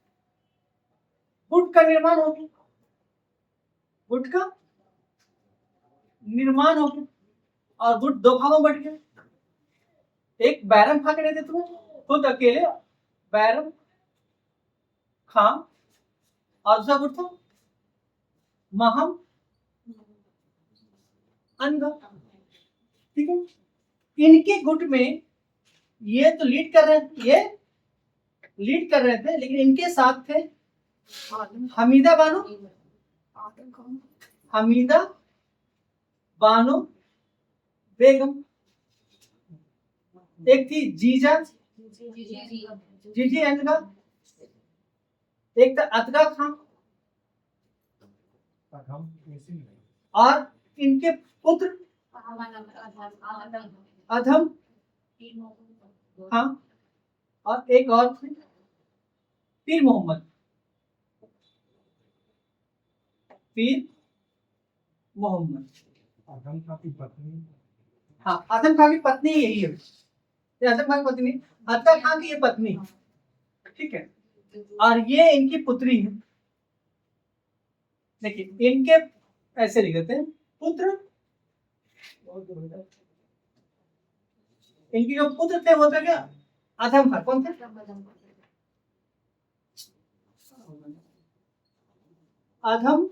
गुट का निर्माण हो गया, और गुट 2 भागों में बढ़ गया। एक बैरम खां के नेतृत्व में खुद अकेले बैरम खां, और दूसरा गुट था महम अंगा। ठीक है, इनके गुट में ये तो लीड कर रहे थे लेकिन इनके साथ थे हमीदा बानो बेगम, एक थी जीजी अनगा, एक था अतगा खान, और इनके पुत्र अधम खान, और एक और थे पीर मोहम्मद। आजम खां की पत्नी, हाँ, आजम खान की पत्नी यही है। आजम खान की पत्नी, अतगा खान की ये पत्नी, ठीक है, और ये इनकी पुत्री है। देखिए इनके ऐसे लिख देते हैं पुत्र, इनके जो पुत्र थे वो थे क्या? आजम खान। कौन थे? आजम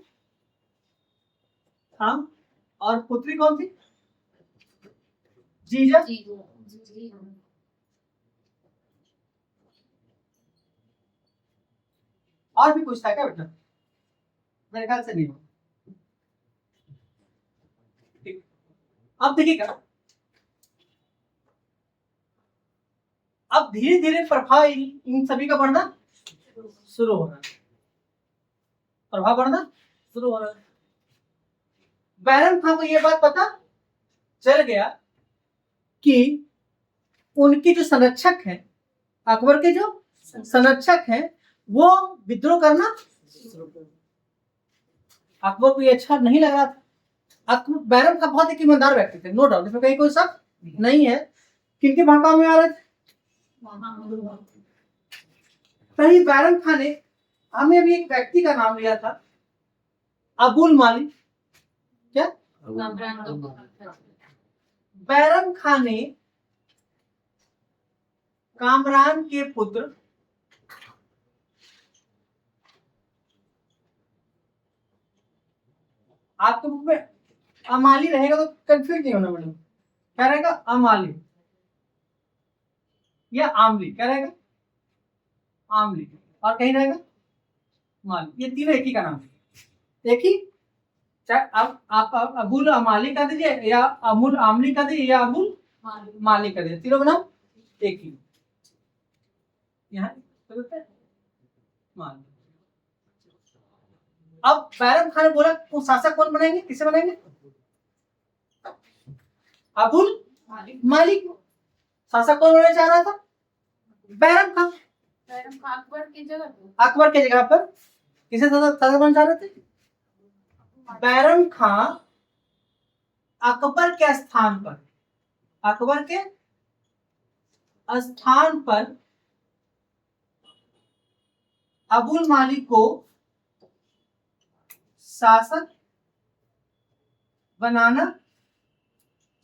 खान, और पुत्री कौन थी? जीजा। और भी कुछ था क्या बेटा? मेरे ख्याल से नहीं। ठीक, अब देखिएगा, अब धीरे धीरे प्रभाव इन सभी का बढ़ना शुरू हो रहा है, बैरम खान को यह बात पता चल गया कि उनके जो संरक्षक हैं, अकबर के जो संरक्षक हैं, वो विद्रोह करना, अकबर को ये अच्छा नहीं लग रहा था। बैरम खान बहुत एक ईमानदार व्यक्ति थे, नो डाउट, इसमें कहीं कोई शक नहीं है। किनके भड़काव में आ रहे थे? पहले बैरम खान ने हमें अभी एक व्यक्ति का नाम लिया था, अबुल मालिक। क्या? बैरम खान ने कामरान के पुत्र आपके बुक में अमाली रहेगा तो कंफ्यूज नहीं होना मैडम। क्या रहेगा? अमाली या आमली। क्या रहेगा? आमली। और कहीं रहेगा माली। ये तीनों एक ही का नाम है, एक ही। चाहे आप अबुल अमाली का दीजिए या अमुल आमली का दीजिए या अबुल माली का दीजिए, तीनों का नाम एक ही। यहाँ माली। अब बैरम खान ने बोला वो शासक कौन बनाएंगे, किसे बनाएंगे? अबुल मालिक। शासक कौन बनना चाह रहा था? बैरम खान। अकबर की जगह पर किसे शासक बनना चाह रहे थे? बैरम खान अकबर के स्थान पर, अकबर के स्थान पर अबुल मालिक को शासक बनाना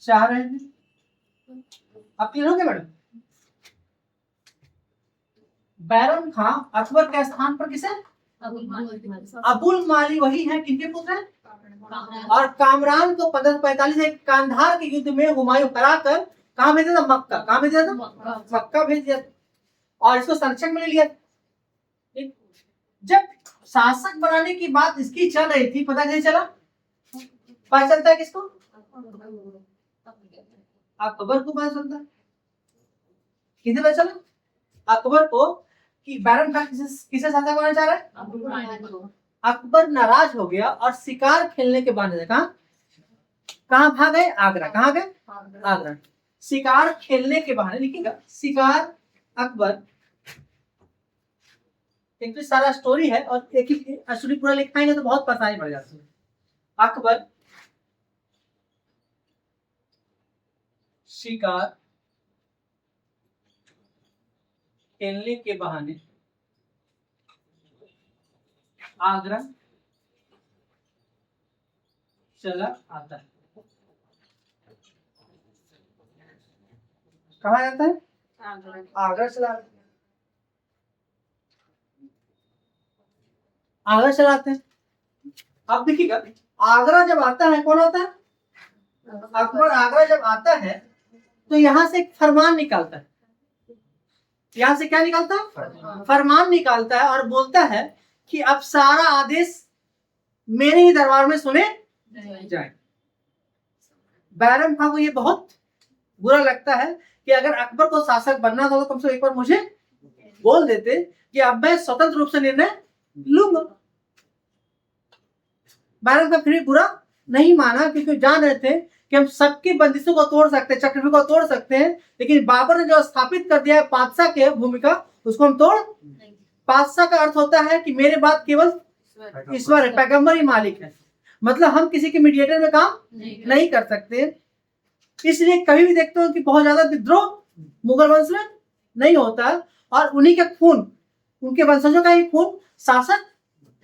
चाह रहे थे। अब क्लियर हो गया मैडम? बैरम खां अकबर के स्थान पर किसे? अबुल माली वही है, किनके पुत्र हैं? और कामरान को 1545 एक कांधार के युद्ध में हुमायूं कराकर कहां भेजा था? मक्का। कहां भेजा था? मक्का भेज दिया और इसको संरक्षण में ले लिया। जब शासक बनाने की बात इसकी चल रही थी, पता कैसे चला? पता चलता है किसको? अकबर को पता चलता है। किसे पता चला? अकबर को कि बैरम खान किसे शासक बनाना चाह रहा है? अकबर नाराज हो गया और शिकार खेलने के बहाने कहां भाग गए? आगरा। कहां गए? आगरा। शिकार खेलने के बहाने, लिखिएगा शिकार अकबर, एक तो सारा स्टोरी है और एक ही स्टोरी पूरा लिखाएंगे तो बहुत परेशानी बढ़ जाती है। अकबर शिकार खेलने के बहाने आगरा चला आता है। कहाँ जाता है? आगरा चला आता है। आगरा चलाते हैं। अब देखिएगा, आगरा जब आता है, कौन आता है? अकबर आगरा जब आता है तो यहां से एक फरमान निकालता है। यहां से क्या निकालता है? फरमान निकालता है और बोलता है कि अब सारा आदेश मेरे ही दरबार में सुने जाए। बैरम खां को ये बहुत बुरा लगता है कि अगर अकबर को शासक बनना था तो कम से कम एक बार मुझे बोल देते कि अब मैं स्वतंत्र रूप से निर्णय लूंगा। बैरम खां फिर भी बुरा नहीं माना, क्योंकि जान रहे थे कि हम सबकी बंदिशों को तोड़ सकते हैं, चक्रव्यूह को तोड़ सकते हैं, लेकिन बाबर ने जो स्थापित कर दिया है बादशाह के भूमिका, उसको हम तोड़। बादशाह का अर्थ होता है कि मेरे बाद केवल ईश्वर है, पैगंबर ही मालिक है, मतलब हम किसी के मीडिएटर में काम नहीं कर सकते। इसलिए कभी भी देखते हो कि बहुत ज्यादा विद्रोह मुगल वंश में नहीं होता और उन्हीं के खून, उनके वंशजों का ही खून शासक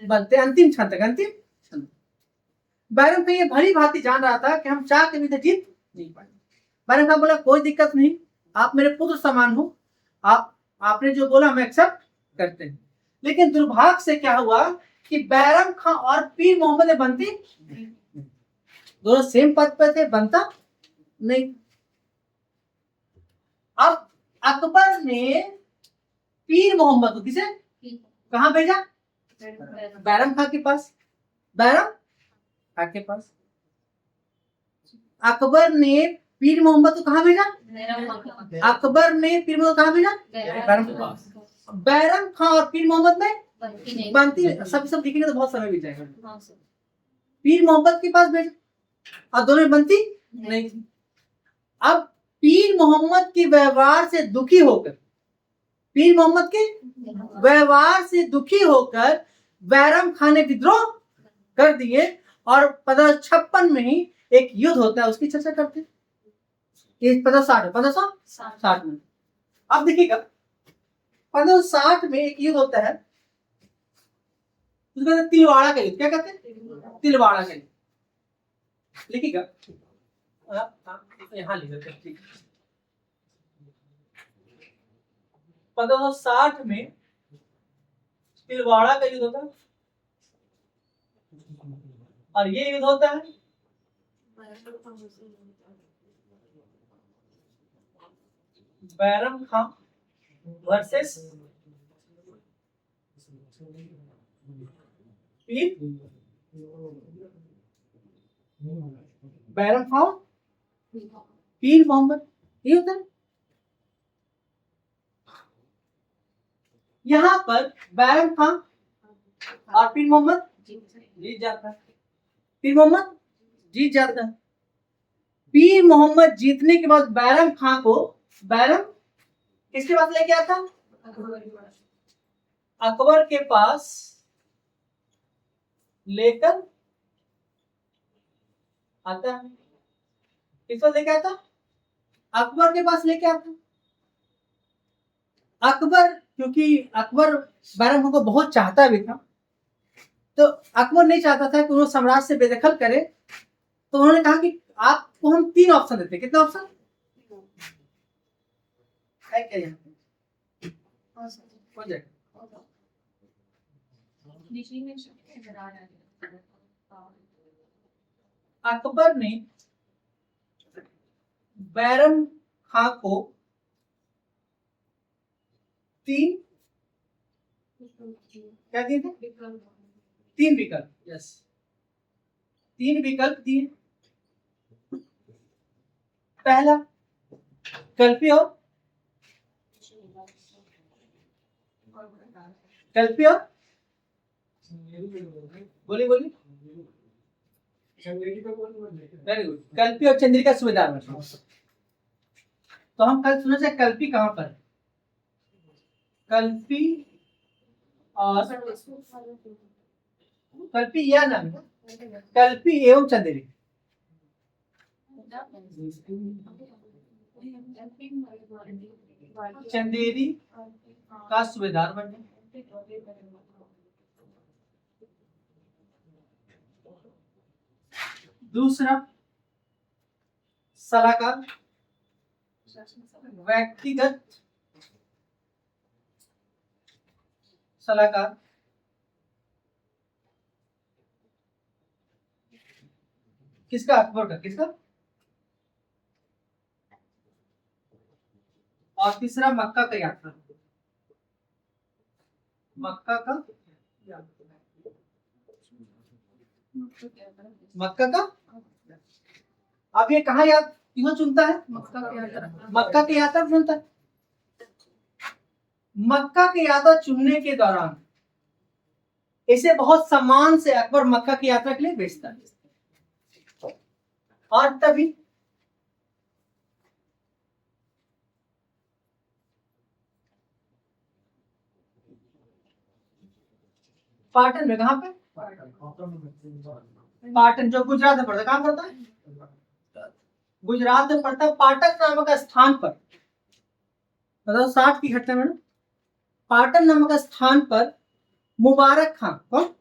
बनते अंतिम क्षण तक। अंतिम क्षण बैरम खां ये भली भांति जान रहा था कि हम चाह के भी तो जीत नहीं पाएंगे। बैरम खां बोला कोई दिक्कत नहीं, आप मेरे पुत्र समान हो, आपने जो बोला हम एक्सेप्ट करते हैं। लेकिन दुर्भाग्य से क्या हुआ कि बैरम खां और पीर मोहम्मद ने बनती, दोनों सेम पद पर थे, बनता नहीं। अब अकबर ने पीर मोहम्मद को किसे कहां भेजा? बैरम खां के पास। बैरम खां के पास अकबर ने पीर मोहम्मद को कहां भेजा? अकबर ने पीर मोहम्मद को कहां भेजा? बैरम के पास। बैरम खां और पीर मोहम्मद में बनती सब लिखेंगे तो बहुत समय बीत जाएगा। पीर मोहम्मद के पास भेजा और दोनों में बनती नहीं। अब पीर मोहम्मद के व्यवहार से दुखी होकर, पीर मोहम्मद के व्यवहार से दुखी होकर बैरम खान ने विद्रोह कर दिए और 1556 में ही एक युद्ध होता है, उसकी चर्चा करते हैं। 1560 में। अब देखिएगा 1560 में एक युद्ध होता है, उसको कहते हैं तिलवाड़ा का युद्ध। क्या कहते हैं? तिलवाड़ा का युद्ध। लिखिएगा यहाँ लिख देते हैं। 1560 में तिलवाड़ा का युद्ध होता है और ये युद्ध होता है बैरम खां वर्सेस पीर। बैरम खां पीर मोहम्मद, ये होता है। यहां पर बैरम खां और पीर मोहम्मद जीत जाता है। पीर मोहम्मद जीत जाता है। पीर मोहम्मद जीतने के बाद बैरम खां को बैरम किसके पास लेके आता? अकबर के पास लेकर आता है। किस पास लेके आता? अकबर के पास लेके आता। अकबर, क्योंकि अकबर बैरम खान को बहुत चाहता भी था, तो अकबर नहीं चाहता था कि वो साम्राज्य से बेदखल करे, तो उन्होंने कहा कि आपको हम 3 ऑप्शन देते हैं। कितने ऑप्शन है क्या यहाँ पे? हो जाएगा। अकबर ने बैरम खां को 3 क्या दिए थे? 3 विकल्प। यस, 3 विकल्प दिए। पहला कल्पी और कल्पी और बोली बोली वेरी गुड। कल्पी और चंद्रिका सुबेदार बने। तो हम कल सुने थे कल्पी कहाँ पर? कल्पी और कल्पी या नाम कल्पी एवं चंदेरी। चंदेरी का सूबेदार बने। दूसरा सलाहकार, व्यक्तिगत सलाहकार। किसका? अकबर का। किसका? और तीसरा मक्का का यात्रा। मक्का का मक्का का अब ये कहाँ याद क्यों चुनता है? मक्का की यात्रा चुनता है। मक्का की यात्रा चुनने के दौरान इसे बहुत सम्मान से अकबर मक्का की यात्रा के लिए भेजता है। और तभी पाटन में, कहाँ पे? पाटन जो गुजरात में पड़ता, कहाँ पड़ता है? गुजरात में पड़ता है। पाटन नामक स्थान पर, मतलब 60 की घटना में, पाटन नामक स्थान पर मुबारक खां, कौन?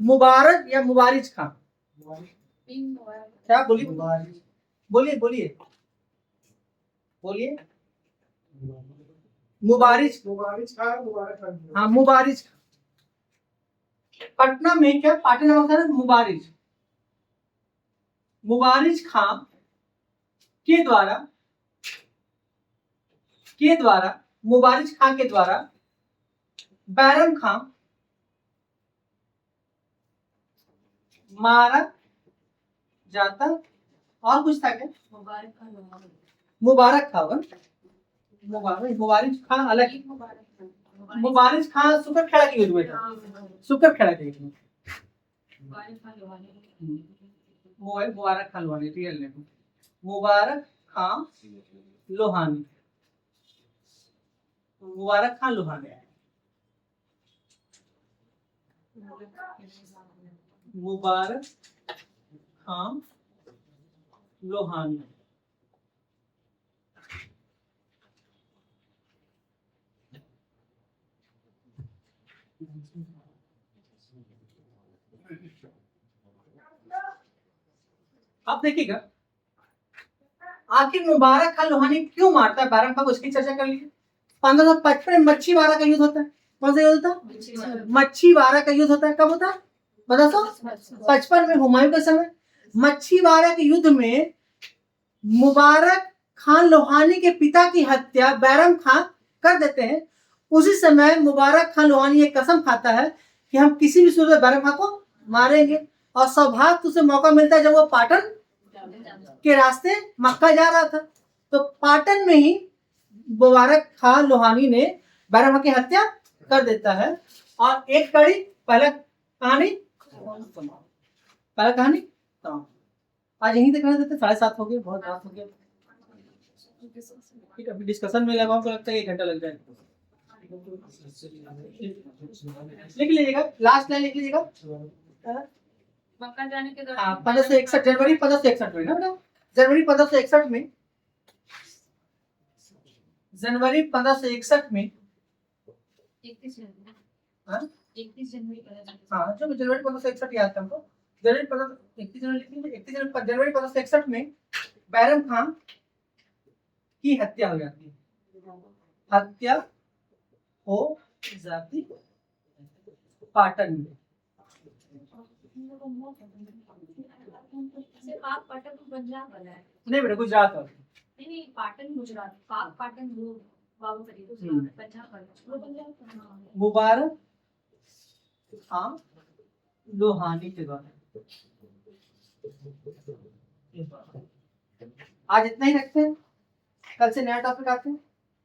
मुबारक या मुबारिज खां, क्या बोलिए बोलिए बोलिए बोलिए मुबारिज। हाँ, मुबारिज। पटना में क्या? पाटन नामक स्थान मुबारिज। मुबारिज खां के द्वारा मुबारिज खां के द्वारा बैरम खां मारा जाता। और कुछ था क्या? मुबारक खां होगा। मुबारिज खां अलग। मुबारिज खां सुकर खेड़ा के युद्ध में था। सुकर खेड़ा के युद्ध में। मुबारक खां लोहानी, रियल नेम मुबारक खां लोहानी। मुबारक खां लोहानी। मुबारक खां लोहानी। अब देखिएगा आखिर मुबारक खां लोहानी क्यों मारता है बैरम खां को, इसकी चर्चा कर लीजिए। 1555 में मच्छीवाड़ा का युद्ध होता है। कौन सा युद्ध होता? मच्छीवाड़ा का युद्ध होता है। कब होता है? 1555 में, हुमायूं के समय। मच्छीवाड़ा के युद्ध में मुबारक खान लोहानी के पिता की हत्या बैरम खां कर देते हैं। उसी समय मुबारक खान लोहानी एक कसम खाता है कि हम किसी भी सूरत में बैरम खां को मारेंगे। और सौभाग्य उसे मौका मिलता है जब वो पाटन के रास्ते मक्का जा रहा था, तो पाटन में ही मुबारक खान लोहानी ने बैरम खां की हत्या कर देता है। और एक कड़ी पहला कहानी आज यहीं तक रहने देते। 7:30 हो गए, बहुत रात हो गया। ठीक है, अभी डिस्कशन में लगा, हमको लगता है 1 घंटा लग जाएगा। लिख लीजिएगा, लास्ट लाइन लिख लीजिएगा। मक्का जाने के हाँ, 1561 जनवरी 1561 में ना बेटा, जनवरी 1561 में, जनवरी 1561 में, 31 जनवरी, हाँ 31 जनवरी 1561। हाँ जो जनवरी 1561 याद था हमको, जनवरी 31 जनवरी लिखेंगे, 31 जनवरी 1561 में बैरम खान की हत्या हो जाती है, हत्या हो जाती पाटन में। से पाक पाटन को पंजाब वाला है। नहीं बेटा गुजरात वाला। नहीं पाटन गुजरात, पाक पाटन वो बाबू करी तो पंजाब वाला, वो पंजाब का नाम है। मुबारक खां लोहानी के द्वारा। आज इतना ही रखते हैं, कल से नया टॉपिक आते हैं।